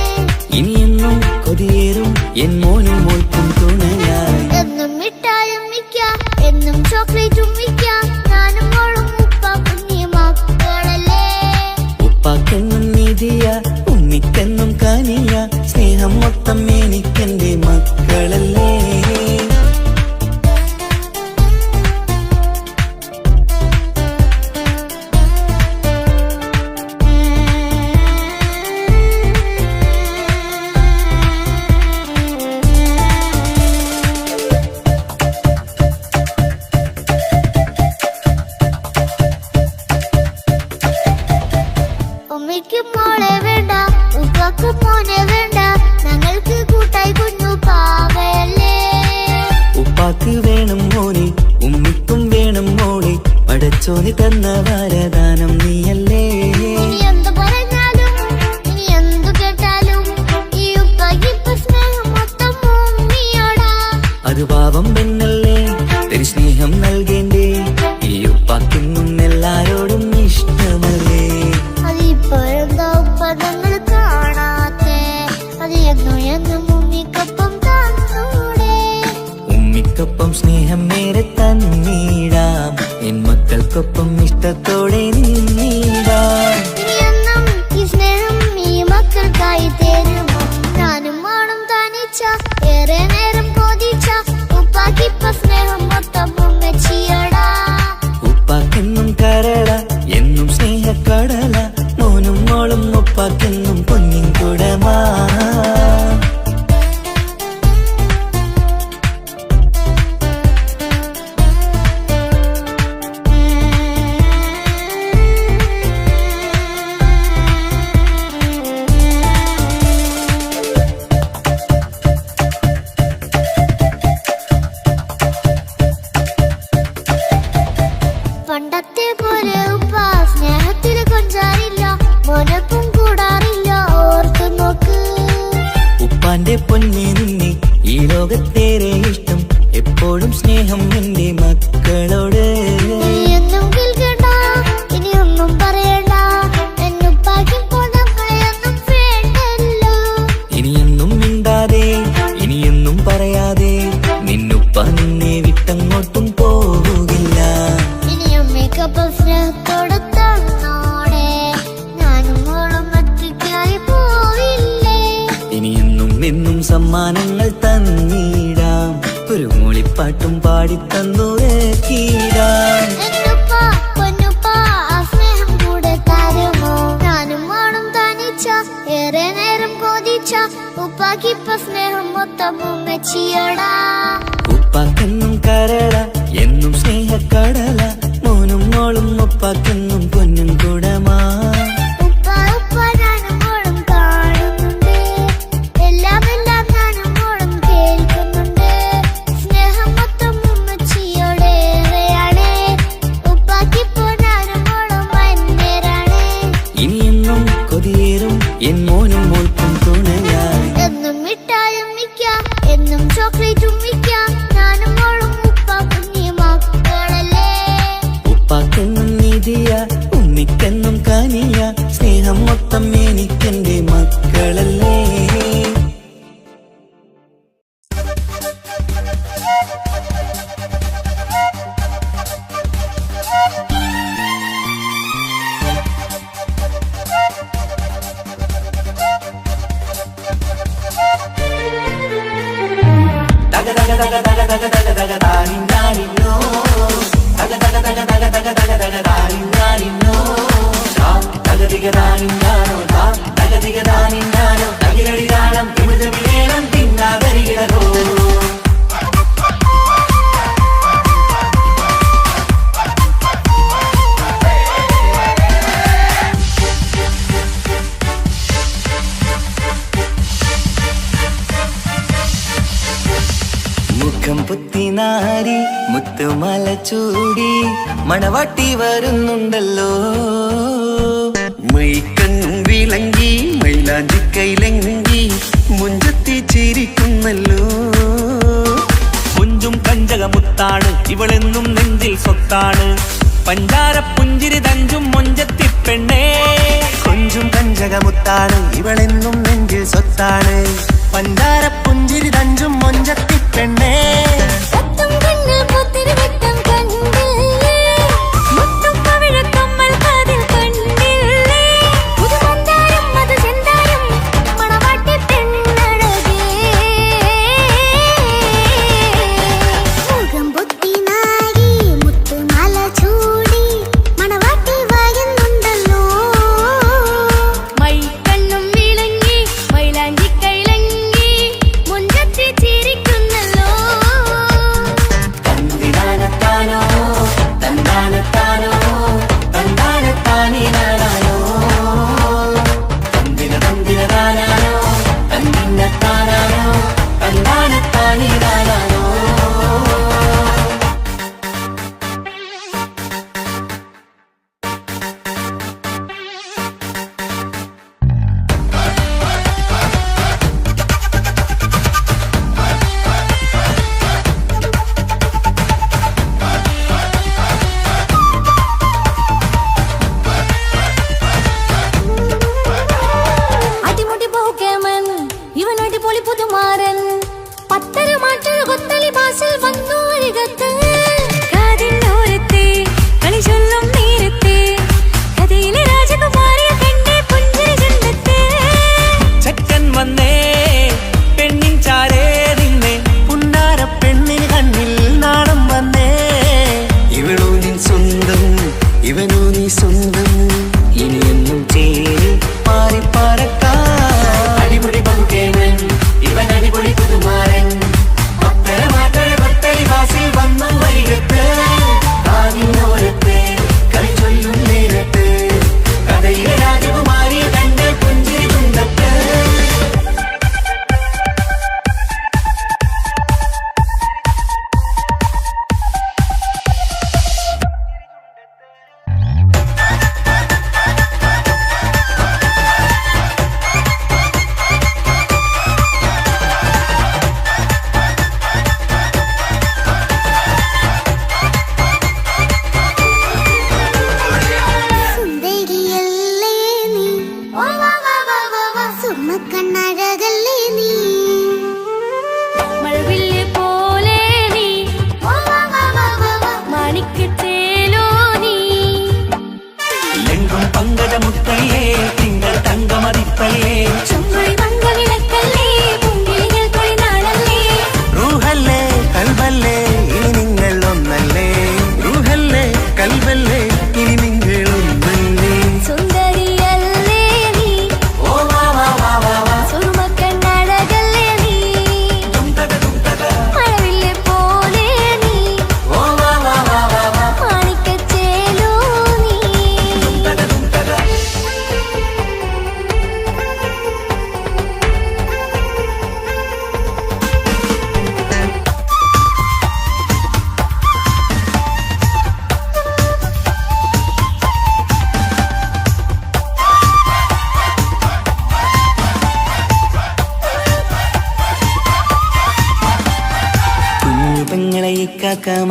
ഇനിയെന്നും കൊതിയേറും എൻ മോനും മോൾക്കും തുണയായി. എന്നും മിഠായും മിക്കാം, എന്നും ചോക്ലേറ്റും മിക്കാം, ഞാനും മോളും ഉപ്പ കുഞ്ഞി മക്കളല്ലേ. ഉപ്പാക്കെന്നും നിധിയ ഉമ്മിക്കെന്നും കനിയ, സ്നേഹം മൊത്തം എനിക്കെന്റെ മക്കളല്ലേ. ഉമ്മയ്ക്ക് മോളെ വേണ്ട, ഉപ്പാക്ക് മോനെ വേണ്ട, ഞങ്ങൾക്ക് കൂട്ടായി കുഞ്ഞു പാവയല്ലേ. ഉപ്പാക്ക് വേണം മോനെ, ഉമ്മിക്കും വേണം മോളെ, പടച്ചോന് തന്ന വരദാനം നീയല്ലേ. ഇനി എന്തു പറഞ്ഞാലും ഇനി എന്തു കേട്ടാലും ഈ ഉപ്പാക്കിപ്പ സ്നേഹം മൊത്തം ഉമ്മിയോടാ. അത് പാവം പെണ്ണല്ലേ, തിരി സ്നേഹം നൽകേണ്ടേ, ഈ ഉപ്പാക്കെന്നും എല്ലാരോടും ഇഷ്ടമല്ലേ. അതിപ്പോഴെന്താ ഉപ്പ ഞങ്ങൾ കാണാത്തെ, അത് എന്നും എന്നും ഉമ്മിക്കൊപ്പം തന്നൂടെ. ഉമ്മിക്കൊപ്പം സ്നേഹം നേരെ തന്നീടാം, എൻ മക്കൾക്കൊപ്പം ഇഷ്ടത്തോടെ നിന്നീടാം. ഇനിയെന്നും ഈ സ്നേഹം ഈ മക്കൾക്കായി തരുമോ. ഞാനും മോളും തനിച്ച ഏറെ നേരം കൊതിച്ച ഉപ്പാക്കിപ്പ സ്നേഹം മൊത്തം ഉമ്മച്ചിയോടാ. ഉപ്പാക്കെന്നും കരള എന്നും സ്നേഹക്കടല, മോനും മോളും ഉപ്പാക്കെന്നും പൊന്നിൻ കുടമാ. പണ്ടത്തെ പോലെ ഉപ്പ സ്നേഹത്തിൽ കൊഞ്ചാറില്ല, മോനെ സ്നേഹം എന്റെ മക്കളോട്. എന്നും കേൾക്കണ്ട, ഇനിയൊന്നും പറയണ്ട, എന്നുപ്പാക്കി പോണങ്ങളെയൊന്നും വേണ്ടല്ലോ. ഇനിയൊന്നും മിണ്ടാതെ, ഇനിയൊന്നും പറയാതെ, നിന്നുപ്പ നിന്നെ വിട്ടങ്ങോട്ടും പോകില്ല. ഇനിയും മേക്കപ്പ് സ്നേഹത്തോടെ തന്നോടെ, ഞാനും മോളും ഒറ്റയ്ക്കായി പോയില്ലേ. ഇനിയെന്നും എന്നും സമ്മാനങ്ങൾ തന്നിടാം, ഒരു മൂളിപ്പാട്ടും പാടിത്തന്നുറക്കിടാം. എന്നുപ്പാ പൊന്നുപ്പാ ആ സ്നേഹം കൂടെ തരുമോ? ഞാനും മോളും തനിച്ച ഏറെ നേരം കൊതിച്ച ഉപ്പാക്കിപ്പ സ്നേഹം മൊത്തം ഉമ്മച്ചിയോടാ. ഉപ്പാക്കെന്നും കരള എന്നും സ്നേഹക്കടല, മോനും മോളും ഉപ്പാക്കെന്നും പൊന്നും കുടമാ. ഉപ്പ ഉപ്പ ഞാനും മോളും കാണുന്നുണ്ട്, എല്ലാം എല്ലാം ഞാനും മോളും കേൾക്കുന്നുണ്ട്. സ്നേഹം മൊത്തം ഉമ്മച്ചിയോടേറെയാണ്, ഉപ്പാക്കിപ്പോ ഞാനും മോളും വന്നേരാണ്. ഇനിയെന്നും കൊതിയേറും എൻ മോനും മോൾക്കും തുണയായി. എന്നും മിഠായും മിക്കാം, എന്നും ചോക്ലേറ്റും മിക്കാം, ഞാനും മോളും ഉപ്പ കുഞ്ഞി മക്കളല്ലേ. ഉപ്പാക്കെന്നും നിധിയ, ഉമ്മിക്കെന്നും കനിയ, സ്നേഹം മൊത്തം എനിക്കെന്റെ മക്കളല്ലേ. മുഖം പുത്തിനാരി മുത്തുമല ചൂടി മണവാട്ടി വരുന്നുണ്ടല്ലോ. മൈക്കണ്ണും വിളങ്ങി മൈലാഞ്ചി കൈലങ്കി മുഞ്ചത്തി ചിരിക്കുന്നല്ലോ. കുഞ്ചും കഞ്ചകമുത്താണ് ഇവളെന്നും നെഞ്ചിൽ സ്വത്താണ്, പഞ്ചാര പുഞ്ചിരി തഞ്ചും മൊഞ്ചത്തി പെണ്ണേ. കൊഞ്ചും കഞ്ചകമുത്താണ് ഇവളെന്നും നെഞ്ചിൽ സ്വത്താണ്, പഞ്ചാര പുഞ്ചിരി തഞ്ചും മൊഞ്ചത്തി പെണ്ണേ. ഒത്തും കണ്ണിൽ പുത്തിരി വെട്ടം കണ്ടില്ലേ, മുത്തും പവിഴക്കമ്മൽ കാതിൽ കണ്ടില്ലേ, പുതുമന്ദാരം മധുചന്ദാരം മണവാട്ടി പെണ്ണഴകേ. മുഖം പൊത്തിനാരി മുത്തുമാല ചൂടി മണവാട്ടി വരുന്നുണ്ടല്ലോ. മൈക്കണ്ണും വിളങ്ങി മൈലാഞ്ചി കൈലങ്കി മുഞ്ചത്തി ചിരിക്കുന്നല്ലോ.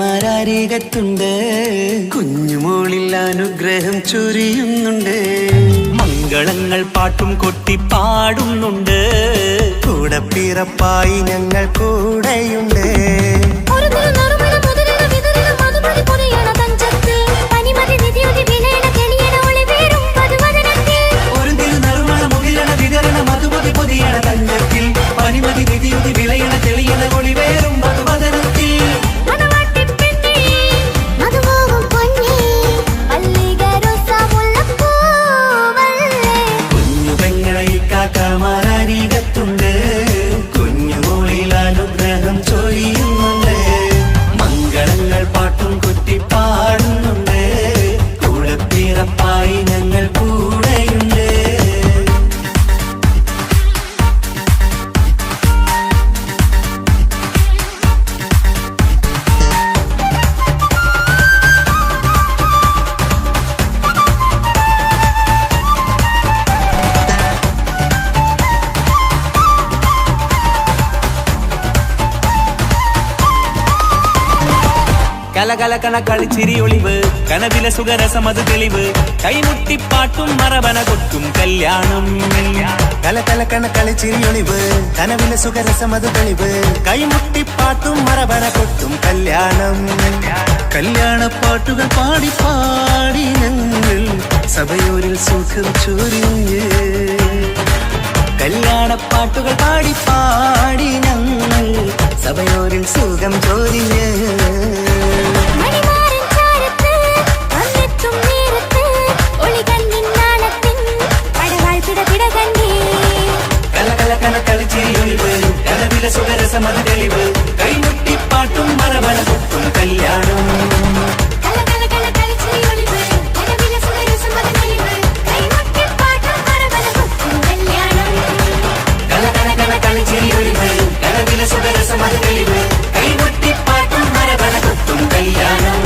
കാക്കാമാരരികത്തുണ്ട്, കുഞ്ഞുമോളിൽ അനുഗ്രഹം ചൊരിയുന്നുണ്ട്. മംഗളങ്ങൾ പാട്ടും കൊട്ടി പാടുന്നുണ്ട്, കൂടെ പിറപ്പായി ഞങ്ങൾ കൂടെയുണ്ട്. ഒരു നറുമണ മുതലിന വിതരണ മധുമതി പൊതിയണ തഞ്ചത്തിൽ പനിമതി നിധിയുതി വിലയണ തെളിയണ ഒളിവേറും മധുവദനത്തിൽ. ഒരു തിരുനറുമണ മുകിലണ വിതരണ മധുമതി പൊതിയണ തഞ്ചത്തിൽ പനിമതി നിധിയുതി വിളയണ തെളിയണ ഒളിവേറും മധുവദനത്തിൽ. മണവാട്ടിപ്പെണ്ണേ മധുമോഹം പൊന്നേ മല്ലിക റോസ മുല്ലപ്പൂവല്ലേ. കുഞ്ഞു പെങ്ങളെ കാക്കാമാരരികത്തുണ്ട്, കുഞ്ഞുമോളിൽ അനുഗ്രഹം ചൊരിയുന്നുണ്ട്. മംഗളങ്ങൾ പാട്ടും കുത്തി പാടുന്നുണ്ട്, കൂടെ പിറപ്പായി ഞങ്ങൾ കൂടെയുണ്ട്. കലകലകണ കളിച്ചിരി ഒളിവ്, കനവില സുഖരസമത് തെളിവ്, കൈമുട്ടിപ്പാട്ടും മറവന കൊട്ടും കല്യാണം. കലകലക്കണ കളിച്ചിരിയൊളിവ്, കനവിലെ സുഖരസമത് തെളിവ്, കൈമുട്ടിപ്പാട്ടും മറവന കൊട്ടും കല്യാണം. കല്യാണപ്പാട്ടുകൾ പാടി പാടി ഞങ്ങൾ സഭയൂരിൽ സുഖം ചൊരിഞ്ഞ്. കല്യാണപ്പാട്ടുകൾ പാടി പാടി ഞങ്ങൾ സഭയൂരിൽ സുഖം ചൊരിഞ്ഞ്. മണിമാരൻ ചാരത്ത് വന്നെത്തും നേരത്ത് ഒളികണ്ണിൻ നാളത്തിൻ പടവാൾ പിടപിട കണ്ടേ. കലകലക്കണ കളിച്ചിരിയൊളിവ്, കനവിലെ സുഖരസമത് തെളിവ്, കൈമുട്ടിപ്പാട്ടും മറവന കൊട്ടും കല്യാണം. കലകലകല കളിച്ചിരിയൊളിവ്, കനവിലെ സുഖരസമത് തെളിവ്, കൈമുട്ടിപ്പാട്ടും മറവന കൊട്ടും കല്യാണം. കലകലകണ കളിച്ചിരിയൊളിവ്, കനവിലെ സുഖരസമത് തെളിവ്, കൈമുട്ടിപ്പാട്ടും മറവന കൊട്ടും കല്യാണം.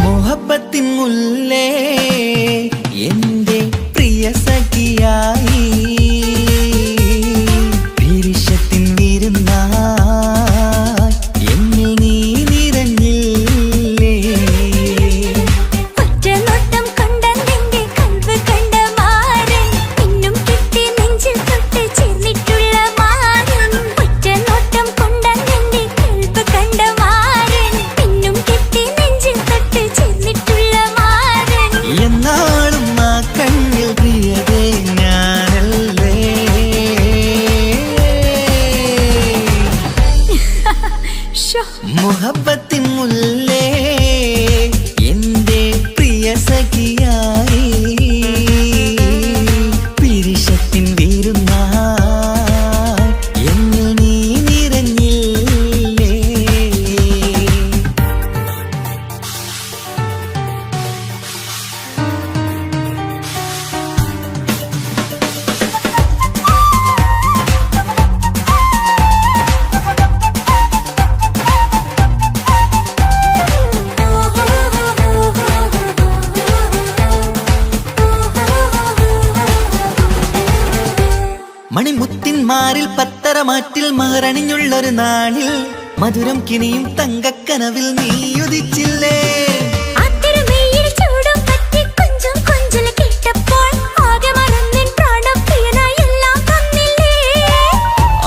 മുഹബത്തിൻ മുല്ലേ എന്റെ പ്രിയ സഖിയായി, വിരിശത്തിൻ വിരുന്നായി എന്നിൽ നീ നിറഞ്ഞില്ലേ. ഒറ്റനോട്ടം കൊണ്ടെന്റെ കൽവ് കണ്ട മാരൻ പിന്നും കിട്ടി നെഞ്ചിൽ തൊട്ട് ചേർന്നിട്ടുള്ള മാരൻ. ഒറ്റനോട്ടം കൊണ്ടെന്റെ കൽവ് കണ്ട മാരൻ പിന്നും കിട്ടി നെഞ്ചിൽ തൊട്ട് ചേർന്നിട്ടുള്ള മാരൻ. എന്നാളും ആ കണ്ണിൽ പ്രിയതേ ഞാനല്ലേ. മുഹബത്തിൻ മുല്ലേ എന്റെ പ്രിയ സഖിയായി, പിരിശത്തിൻ വിരുന്നായി എന്നിൽ നീ നിറഞ്ഞില്ലേ. മണിമുത്തിന്മാരിൽ പത്തരമാറ്റിൽ മഹറണിഞ്ഞുള്ളൊരു നാളിൽ മധുരം കിനിയും തങ്കക്കനവിൽ നീ ഉദിച്ചില്ലേ. ആ തിരുമേയിൽ ചൂടും പറ്റി കൊഞ്ചും കൊഞ്ചല് കേട്ടപ്പോൾ ആകെ മറന്നിൻ പ്രാണപ്രിയനായി എല്ലാം തന്നില്ലേ.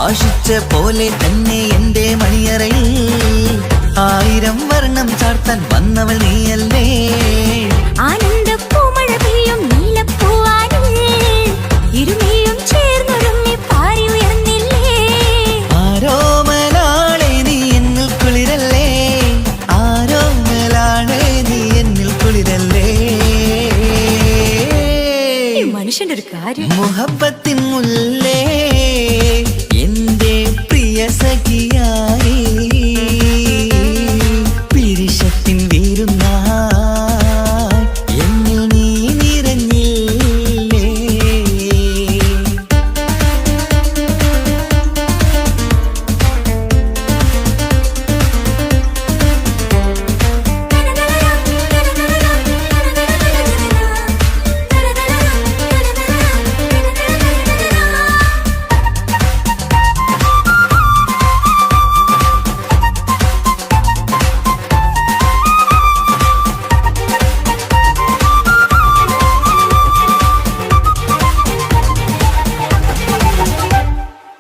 ആശിച്ച പോലെ തന്നെ എന്റെ മണിയറയിൽ ആയിരം വർണ്ണം ചാർത്താൻ വന്നവൾ നീയല്ലേ ആനന്ദ പൂമഴ പെയ്യും നീലപ്പൂവാനിൽ ഇരുമേയും ചേർന്നൊരുങ്ങി പാറി ഉയർന്നില്ലേ ആരോമലാളെ നീ എന്നിൽ കുളിരല്ലേ ആരോമലാളെ നീ എന്നിൽ കുളിരല്ലേ മനുഷ്യന്റെ ഒരു കാര്യം മുഹബത്തിൻ മുല്ലേ എന്റെ പ്രിയ സഖിയായി പിരിശത്തിൻ വീരുന്നായി എന്നിൽ നീ നിറഞ്ഞില്ലേ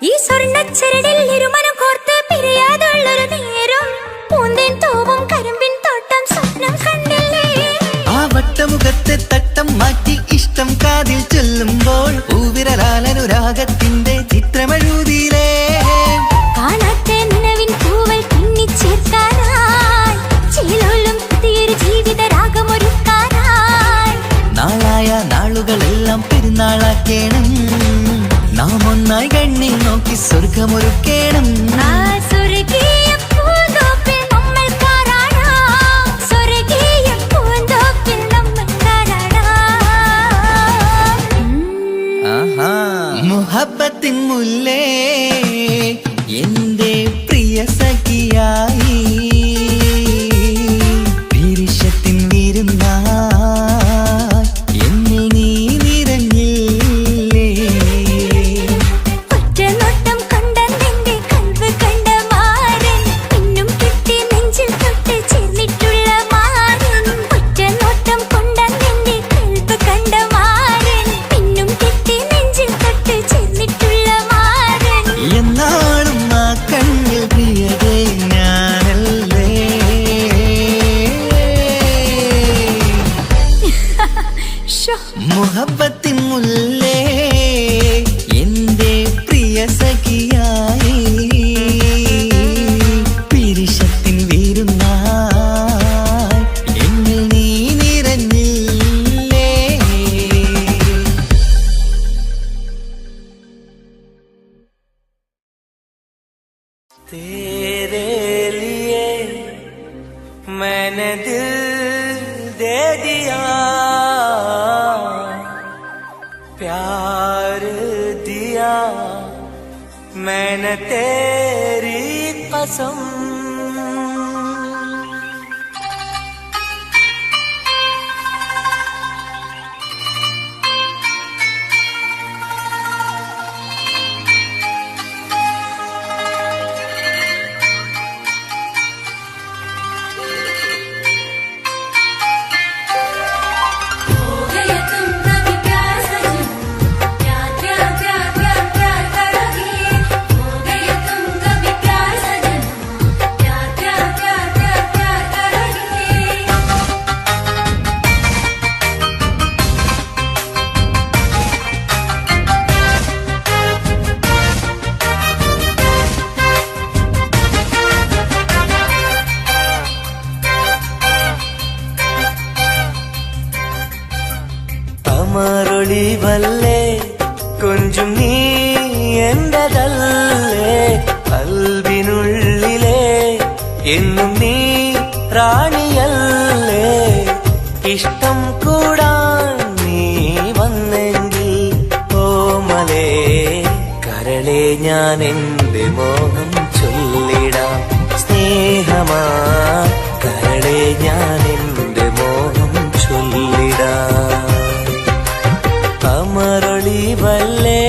ഈ സ്വർണ്ണച്ചരടിൽ ഇരുമനം കോർത്ത് പിരിയാതുള്ളൊരു നേരം പൂന്തേൻ തോവും കരിമ്പിൻ തോട്ടം സ്വപ്നം കണ്ടില്ലേ ആ വട്ടമുഖത്തെ തട്ടം മാറ്റി ഇഷ്ടം കാതിൽ ചൊല്ലുമ്പോൾ പൂവിരലാലനുരാഗത്തിന്റെ ചിത്രമെഴുതിയിലേ കാണാത്ത നിലവിൻ പൂവൽ പിന്നിച്ചേർക്കാനായി ചിലോലും പുതിയൊരു ജീവിത രാഗമൊരുക്കാനായി നാളായ നാളുകളെല്ലാം പെരുന്നാളാക്കേണം നാം ഒന്നായി കണ്ണിൽ നോക്കി സ്വർഗമൊരുക്കേണം ആ സ്വർഗീയ പൂന്തോപ്പിൽ നമ്മൾ കാരാടാം സ്വർഗീയ പൂന്തോപ്പിൽ നമ്മൾ കാരാടാം മുഹബത്തിൻ മുല്ലേ എന്റെ പ്രിയ സഖിയായി പിരിശത്തിൻ വീരുന്നായി എന്നിൽ നീ നിറഞ്ഞില്ലേ ഒറ്റ നോട്ടം കൊണ്ടെന്റെ കൽവ് കണ്ട മാരൻ പിന്നും കിട്ടി നെഞ്ചിൽ തൊട്ട് ചേർന്നിട്ടുള്ള മാരൻ ഒറ്റ നോട്ടം കൊണ്ടെന്റെ കൽവ് കണ്ട മാരൻ പിന്നും കിട്ടി നെഞ്ചിൽ തൊട്ട് ചേർന്നിട്ടുള്ള മാരൻ എന്നാളും ആ കണ്ണിൽ പ്രിയതേ ഞാനല്ലേ ഷോ മുഹബത്തിൻ മുല്ലേ എന്റെ പ്രിയ സഖിയായി പിരിശത്തിൻ വീരുന്നായി എന്നിൽ നീ നിറഞ്ഞില്ലേ तेरे लिए मैंने दिल दे दिया प्यार दिया मैंने तेरी कसम അമരൊളിവല്ലേ കൊഞ്ചും നീ എന്റതല്ലേ കൽബിനുള്ളിലെ എന്നും നീ റാണിയല്ലേ ഇഷ്ടം കൂടാൻ നീ വന്നെങ്കിൽ ഓമലേ കരളെ ഞാൻ എന്റെ മോഹം ചൊല്ലിടാം സ്നേഹമാ കരളെ ഞാൻ എന്റെ മോഹം ചൊല്ലിടാം അമരൊളിവല്ലേ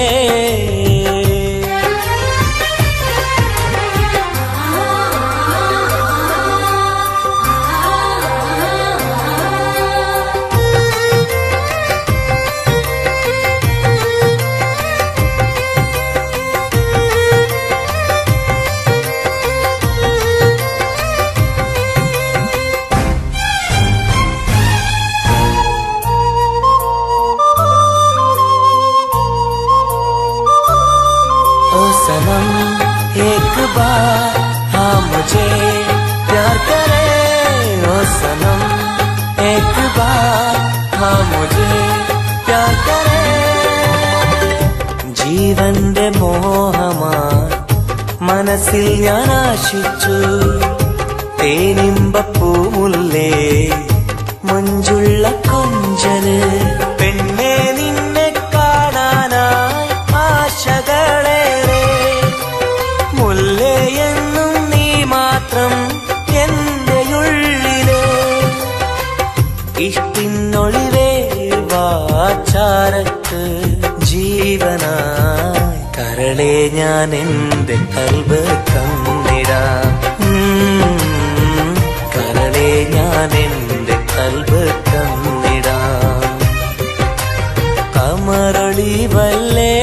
ജീവന്റെ മോഹമാ മനസ്സിൽ ഞാൻ ആശിച്ചു. തേനിമ്പപ്പൂമുല്ലേ മഞ്ചുള്ള കൊഞ്ചല് പെണ്ണെ നിന്നെ കാണാനായി ആശകളേറെ. മുല്ലയെന്നും നീ മാത്രം എന്റെ ഉള്ളില്. ഇഷ്ടിനൊളിവേ വാചാരത്ത് ജീവനായി കരളെ ഞാൻ എന്റെ കൽബ് തന്നിടാം. കരളെ ഞാൻ എന്റെ കൽബ് തന്നിടാം. കമറൊളിവല്ലേ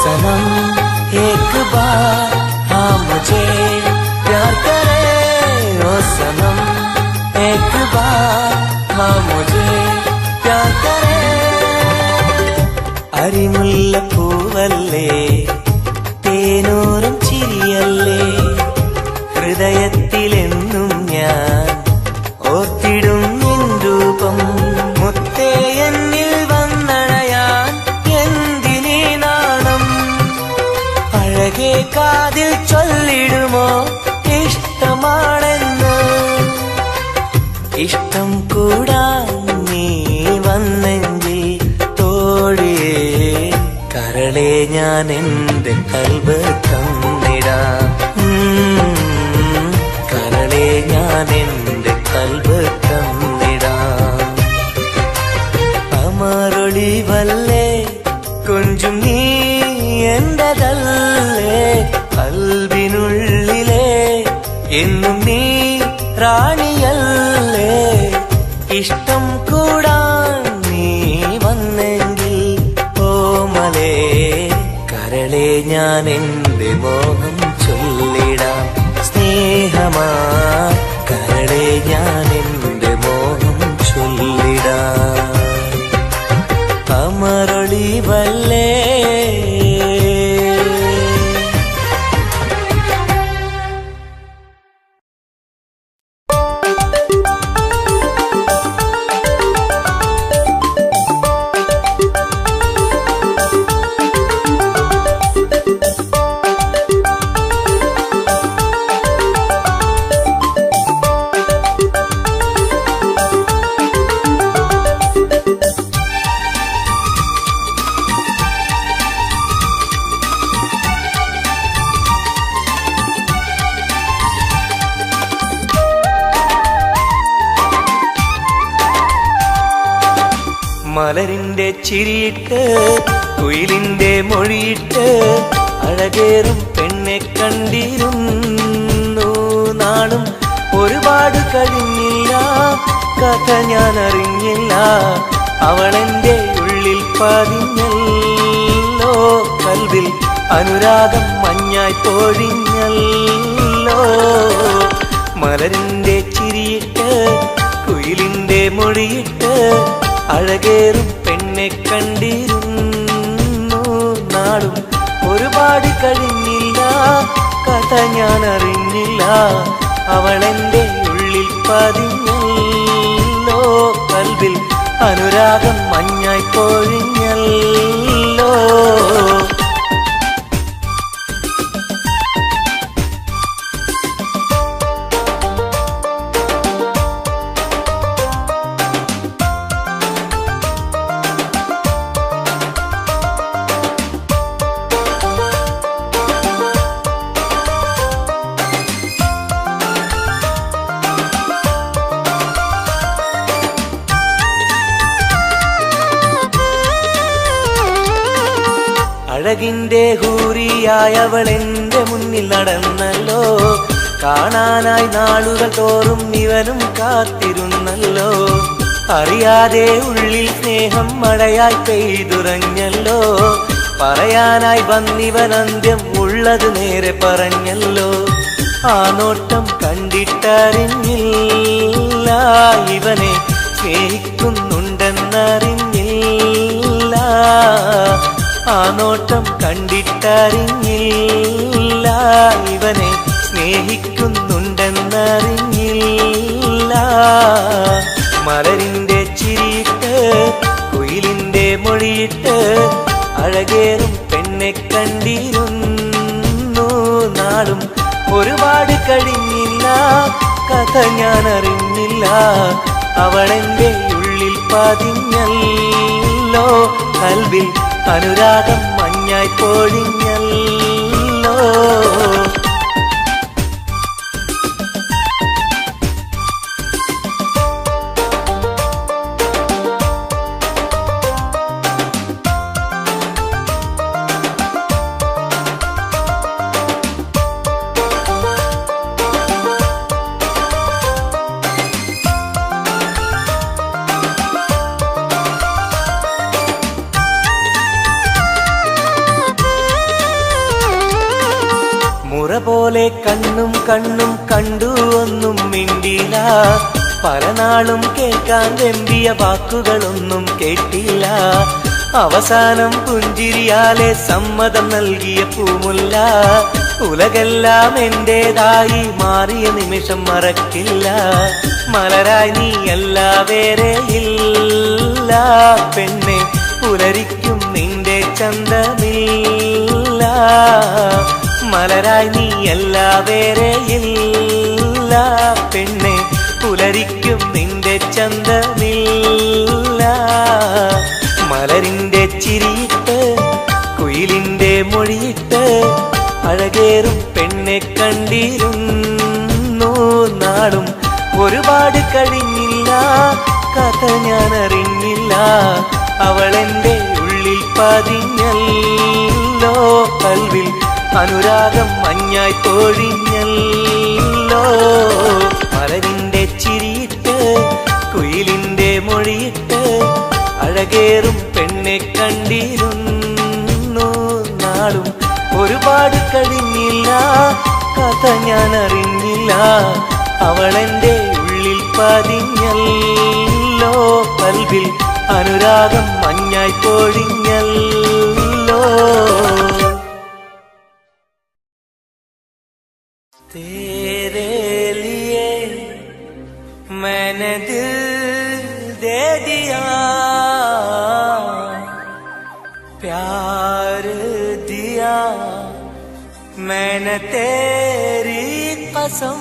सनम एक बार हाँ मुझे प्यार करे. ओ सनम एक बार हाँ मुझे प्यार करे. അരിമുല്ലപ്പൂവല്ലേ തേനൂറും ചിരിയല്ലേ ഹൃദയത്തിലെന്നും ഞാൻ ഓർത്തിടും നിൻ രൂപം. മുത്തേ എന്നിൽ വന്നണയാൻ എന്തിനീ നാണം. അഴകേ കാതിൽ ചൊല്ലിടുമോ ഇഷ്ടമാണെന്ന്. ഇഷ്ടം കൂടാൻ നീ വന്നെങ്കിൽ തോഴിയേ കരളെ ഞാൻ എന്റെ കൽബ് തന്നിടാം. കരളെ ഞാൻ എന്റെ കൽബ് തന്നിടാം. അമറൊളിവല്ലേ കൊഞ്ചും നീ എന്റതല്ലേ. കൽബിനുള്ളിലെ എന്നും നീ റാണിയല്ലേ. ഇഷ്ടം കൂടാൻ നീ വന്നെങ്കിൽ ഓമലേ കരളെ ഞാൻ എന്റെ മോഹം ചൊല്ലിടാം. സ്നേഹമാ കരളെ ഞാൻ എന്റെ മോഹം ചൊല്ലിടാം. അമറൊളിവല്ലേ മലരിന്റെ ചിരിയിട്ട് കുയിലിന്റെ മൊഴിയിട്ട് അഴകേറും പെണ്ണെ കണ്ടിരുന്നു. നാളും ഒരുപാട് കഴിഞ്ഞില്ല കഥ ഞാൻ അറിഞ്ഞില്ല. അവളെന്റെ ഉള്ളിൽ പതിഞ്ഞല്ലോ. കൽവിൽ അനുരാഗം മഞ്ഞായി പൊഴിഞ്ഞല്ലോ. മലരിന്റെ ചിരിയിട്ട് കുയിലിന്റെ മൊഴിയിട്ട് അഴകേറും പെണ്ണെ കണ്ടിരുന്നു. നാളും ഒരുപാട് കഴിഞ്ഞില്ല കഥ ഞാൻ അറിഞ്ഞില്ല. അവളെന്റെ ഉള്ളിൽ പതിഞ്ഞല്ലോ. കൽവിൽ അനുരാഗം മഞ്ഞായി പൊഴിഞ്ഞല്ലോ. അഴകിന്റെ ഹൂറിയായവൾ എന്റെ മുന്നിൽ നടന്നല്ലോ. കാണാനായി നാളുകൾ തോറും ഇവനും കാത്തിരുന്നല്ലോ. അറിയാതെ ഉള്ളിൽ സ്നേഹം മഴയായി പെയ്തുറഞ്ഞല്ലോ. പറയാനായി വന്നിവൻ അന്ത്യം ഉള്ളത് നേരെ പറഞ്ഞല്ലോ. ആ നോട്ടം കണ്ടിട്ടറിഞ്ഞില്ല ഇവനെ സ്നേഹിക്കുന്നുണ്ടെന്നറിഞ്ഞില്ല. ആ നോട്ടം കണ്ടിട്ടറിഞ്ഞില്ല ഇവനെ സ്നേഹിക്കുന്നുണ്ടെന്നറിഞ്ഞില്ല. മലരിന്റെ ചിരിയിട്ട് കുയിലിന്റെ മൊഴിയിട്ട് അഴകേറും പെണ്ണെ കണ്ടിരുന്നു നാളും. ഒരുപാട് കഴിഞ്ഞില്ല കഥ ഞാൻ അറിഞ്ഞില്ല. അവളെന്റെ ഉള്ളിൽ പതിഞ്ഞല്ലോ. കൽവിൽ അനുരാഗം മഞ്ഞായി പൊഴിഞ്ഞല്ലോ. പോലെ കണ്ണും കണ്ണും കണ്ടു ഒന്നും മിണ്ടില്ല. പല നാളും കേൾക്കാൻ വെമ്പിയ വാക്കുകളൊന്നും കേട്ടില്ല. അവസാനം പുഞ്ചിരിയാലെ സമ്മതം നൽകിയ പൂമുല്ല. ഉലകെല്ലാം എന്റേതായി മാറിയ നിമിഷം മറക്കില്ല. മലരായി നീയല്ല വേറെ ഇല്ല പെണ്ണെ. പുലരിക്കും നിന്റെ ചന്തമില്ല. മലരായി നീയല്ല വേറെ ഇല്ല പെണ്ണെ. പുലരിക്കും നിന്റെ ചന്തമില്ല. മലരിന്റെ ചിരിയിട്ട് കുയിലിന്റെ മൊഴിയിട്ട് അഴകേറും പെണ്ണെ കണ്ടിരുന്നു നാളും. ഒരുപാട് കഴിഞ്ഞില്ല കഥ ഞാൻ അറിഞ്ഞില്ല. അവളെന്റെ ഉള്ളിൽ പതിഞ്ഞല്ലോ. കൽവിൽ അനുരാഗം മഞ്ഞായി പൊഴിഞ്ഞല്ലോ. മലരിന്റെ ചിരിയിട്ട് കുയിലിന്റെ മൊഴിയിട്ട് അഴകേറും പെണ്ണെ കണ്ടിരുന്നു നാളും. ഒരുപാട് കഴിഞ്ഞില്ല കഥ ഞാൻ അറിഞ്ഞില്ല. അവളെന്റെ ഉള്ളിൽ പതിഞ്ഞല്ലോ. കൽവിൽ അനുരാഗം മഞ്ഞായി പൊഴിഞ്ഞല്ലോ. तेरे लिए मैंने दिल दे दिया. प्यार दिया मैंने तेरी कसम.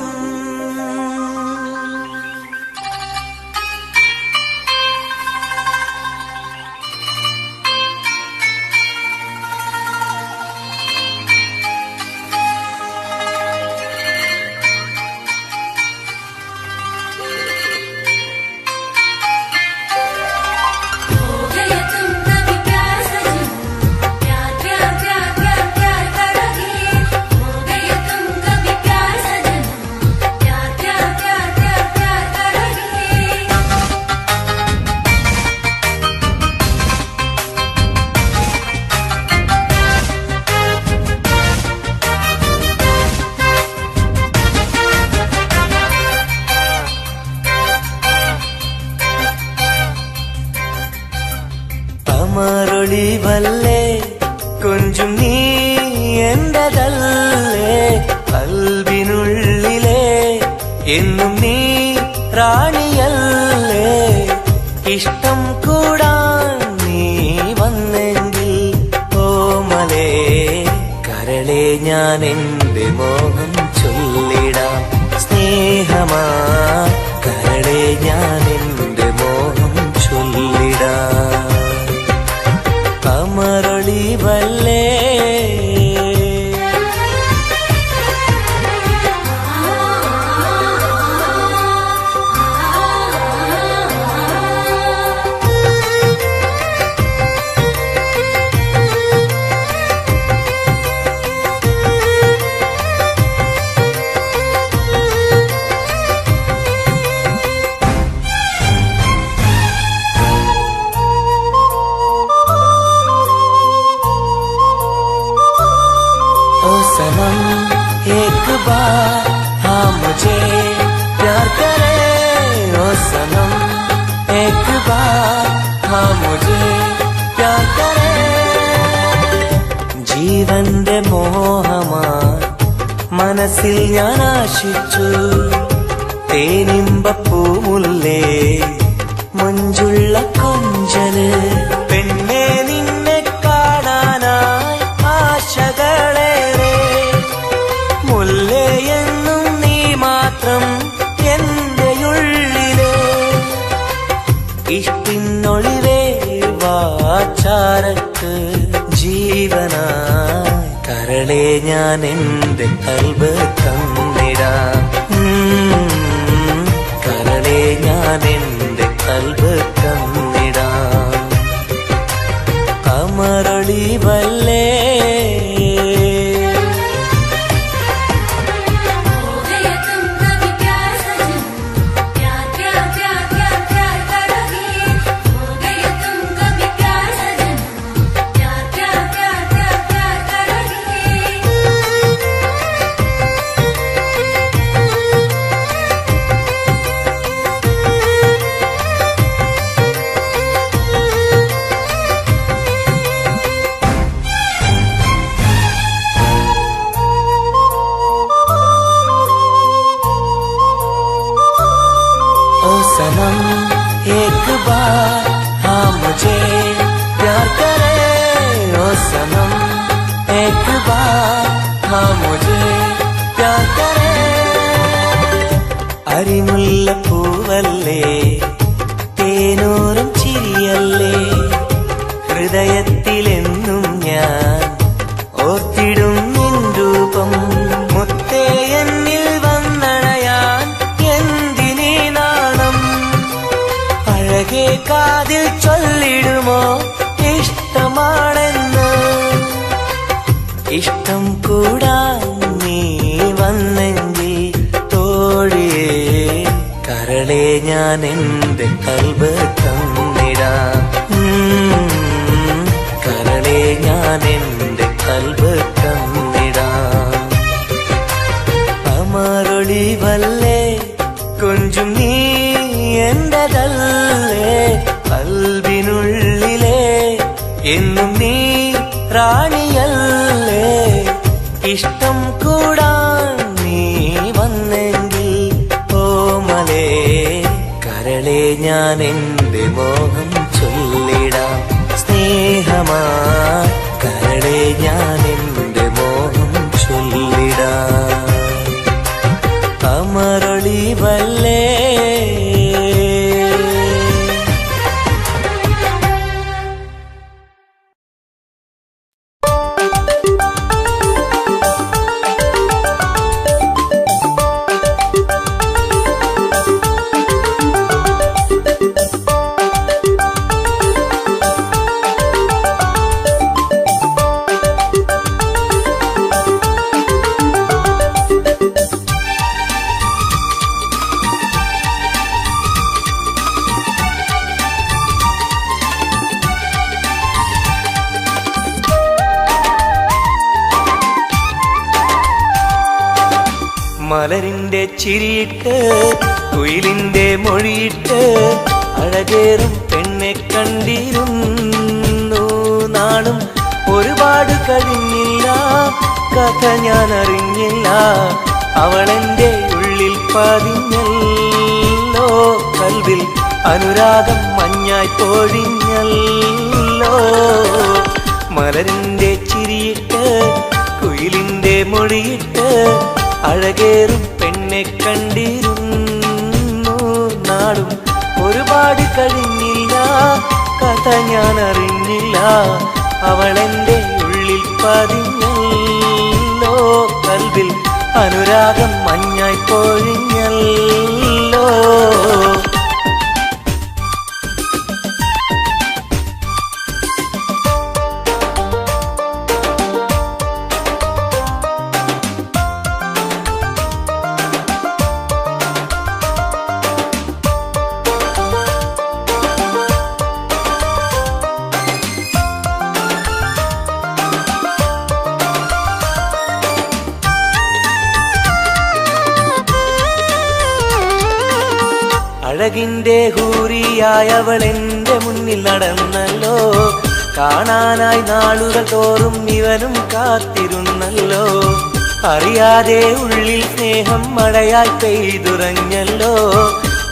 മറുളിവല്ലേ കൊഞ്ചും നീ എന്റതല്ലേ. കൽവിനുള്ളിലെ എന്നും നീ റാണിയല്ലേ. ഇഷ്ടം കൂടാൻ നീ വന്നെങ്കിൽ ഓമലേ കരളെ ഞാൻ എന്റെ മോഹം ചൊല്ലിടാം. സ്നേഹമാ കരളെ ഞാൻ എന്റെ മോഹം ചൊല്ലിടാം. മറുളിവല്ലേ सनम एक बार हाँ मुझे प्यार करे ओ सनम एक बार हाँ मुझे प्यार करे ജീവന്റെ മോഹമായി മനസ്സിൽ ഞാൻ ആശിച്ചു തേനിമ്പപ്പൂമുല്ലേ മഞ്ചുള്ള കൊഞ്ചല് പെണ്ണെ നിന്നെ കാണാനായി ആശകളേറെ മുല്ലയെന്നും നീ മാത്രം എന്റെ ഉള്ളിലെ ഇഷ്ടിനൊളിവേ വാചാരക്ക് ജീവനായി കരളെ ഞാൻ എന്റെ കൽബ് തന്നിടാം കരളെ ഞാൻ എന്റെ കൽബ് തന്നിടാം അമരളിവല്ലേ सनम एक बार हाँ मुझे प्यार करे ओ सनम एक बार हाँ मुझे प्यार करे അരിമുല്ല പൂവല്ലേ തേനൂറും ചിരിയല്ലേ ഹൃദയത്തിലെന്നും ഞാൻ ഓർത്തിടും നിൻ രൂപം മുത്തേ എന്നിൽ വന്നണയാൻ എന്തിനീ നാണം അഴകേ കാതിൽ ചൊല്ലിടുമോ ഇഷ്ടമാണെന്ന് ഇഷ്ടം കൂടാൻ നീ വന്നെങ്കിൽ തോഴിയേ കരളെ ഞാൻ എന്റെ കൽബ് തന്നിടാം കരളെ ഞാൻ എന്റെ കൽബ് തന്നിടാം അമരൊളിവല്ലേ കൊഞ്ചും നീ എന്റെതല്ലേ കൽബിനുള്ളിലെ എന്നും നീ റാണിയല്ലേ ഇഷ്ടം കൂടാൻ നീ വന്നെങ്കിൽ ഓമലേ കരളെ ഞാൻ എന്റെ മോഹം ചൊല്ലിടാം സ്നേഹമായി കരളെ ഞാൻ എന്റെ മോഹം ചൊല്ലിടാം അമരൊളിവല്ലേ മലരിന്റെ ചിരിയിട്ട് കുയിലിന്റെ മൊഴിയിട്ട് അഴകേറും പെണ്ണെ കണ്ടിരുന്നു നാളും ഒരുപാട് കഴിഞ്ഞില്ല കഥ ഞാൻ അറിഞ്ഞില്ല അവളെന്റെ ഉള്ളിൽ പതിഞ്ഞല്ലോ കൽവിൽ അനുരാഗം മഞ്ഞായി പൊഴിഞ്ഞല്ലോ മലരിന്റെ ചിരിയിട്ട് കുയിലിന്റെ മൊഴിയിട്ട് അഴകേറും പെണ്ണെ കണ്ടിരുന്നു നാളും ഒരുപാട് കഴിഞ്ഞില്ല കഥ ഞാൻ അറിഞ്ഞില്ല അവളെന്റെ ഉള്ളിൽ പതിഞ്ഞല്ലോ കൽവിൽ അനുരാഗം മഞ്ഞായി പൊഴിഞ്ഞല്ലോ അഴകിന്റെ ഹൂറിയായവൾ എന്റെ മുന്നിൽ നടന്നല്ലോ. കാണാനായി നാളുകൾ തോറും ഇവനും കാത്തിരുന്നല്ലോ. അറിയാതെ ഉള്ളിൽ സ്നേഹം മഴയായി പെയ്തുറഞ്ഞല്ലോ.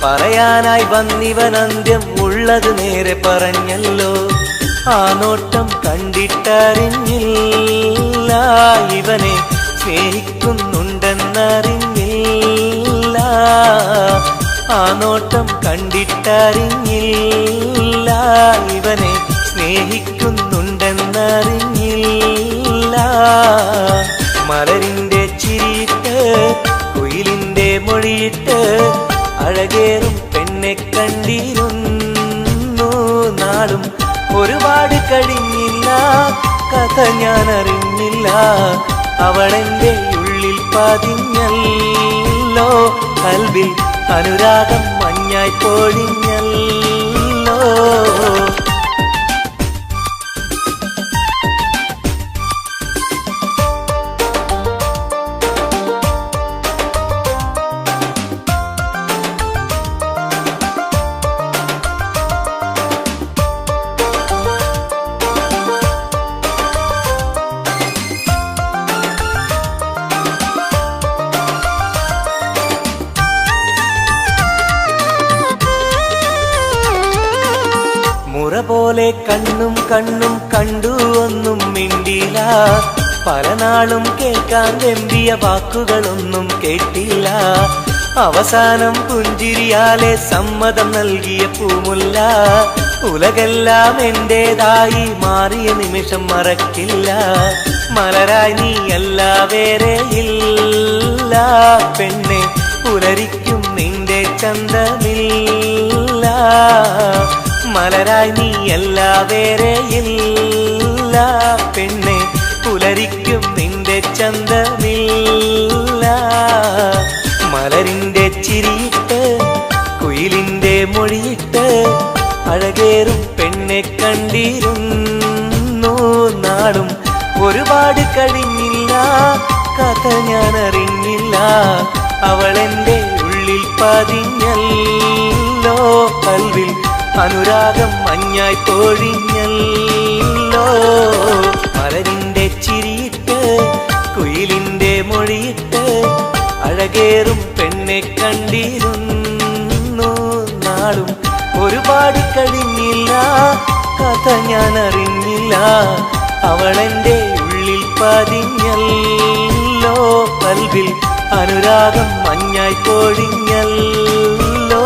പറയാനായി വന്നിവൻ അന്ത്യം ഉള്ളത് നേരെ പറഞ്ഞല്ലോ. ആ നോട്ടം കണ്ടിട്ടറിഞ്ഞില്ല ഇവനെ സ്നേഹിക്കുന്നുണ്ടെന്നറിഞ്ഞില്ല. ആ നോട്ടം കണ്ടിട്ടറിഞ്ഞില്ല ഇവനെ സ്നേഹിക്കുന്നുണ്ടെന്നറിഞ്ഞില്ല. മലരിന്റെ ചിരിയിട്ട് കുയിലിന്റെ മൊഴിയിട്ട് അഴകേറും പെണ്ണെ കണ്ടിരുന്നു നാളും. ഒരുപാട് കഴിഞ്ഞില്ല കഥ ഞാൻ അറിഞ്ഞില്ല. അവളെന്റെ ഉള്ളിൽ പതിഞ്ഞല്ലോ. കൽവിൽ അനുരാഗം മഞ്ഞായി പൊഴിഞ്ഞല്ലോ. മുറ പോലെ കണ്ണും കണ്ണും കണ്ടു ഒന്നും മിണ്ടില്ല. പല നാളും കേൾക്കാൻ വെമ്പിയ വാക്കുകളൊന്നും കേട്ടില്ല. അവസാനം പുഞ്ചിരിയാലെ സമ്മതം നൽകിയ പൂമുല്ല. ഉലകെല്ലാം എന്റേതായി മാറിയ നിമിഷം മറക്കില്ല. മലരായി നീ അല്ല വേറെയില്ല പെണ്ണെ. പുലരിക്കും നിന്റെ ചന്തമില്ല. മലരായി നീ അല്ല വേറെയില്ല പെണ്ണെ. പുലരിക്കും നിന്റെ ചന്തമില്ല. മലരിന്റെ ചിരിയിട്ട് കുയിലിന്റെ മൊഴിയിട്ട് അഴകേറും പെണ്ണെ കണ്ടിരുന്നു നാളും. ഒരുപാട് കഴിഞ്ഞില്ല കഥ ഞാൻ അറിഞ്ഞില്ല. അവളെന്റെ ഉള്ളിൽ പതിഞ്ഞല്ലോ. കൽവിൽ അനുരാഗം മഞ്ഞായി പൊഴിഞ്ഞല്ലോ. മലരിന്റെ ചിരിയിട്ട് കുയിലിന്റെ മൊഴിയിട്ട് അഴകേറും പെണ്ണെ കണ്ടിരുന്നു നാളും. ഒരുപാട് കഴിഞ്ഞില്ല കഥ ഞാൻ അറിഞ്ഞില്ല. അവളെന്റെ ഉള്ളിൽ പതിഞ്ഞല്ലോ. കൽവിൽ അനുരാഗം മഞ്ഞായി പൊഴിഞ്ഞല്ലോ.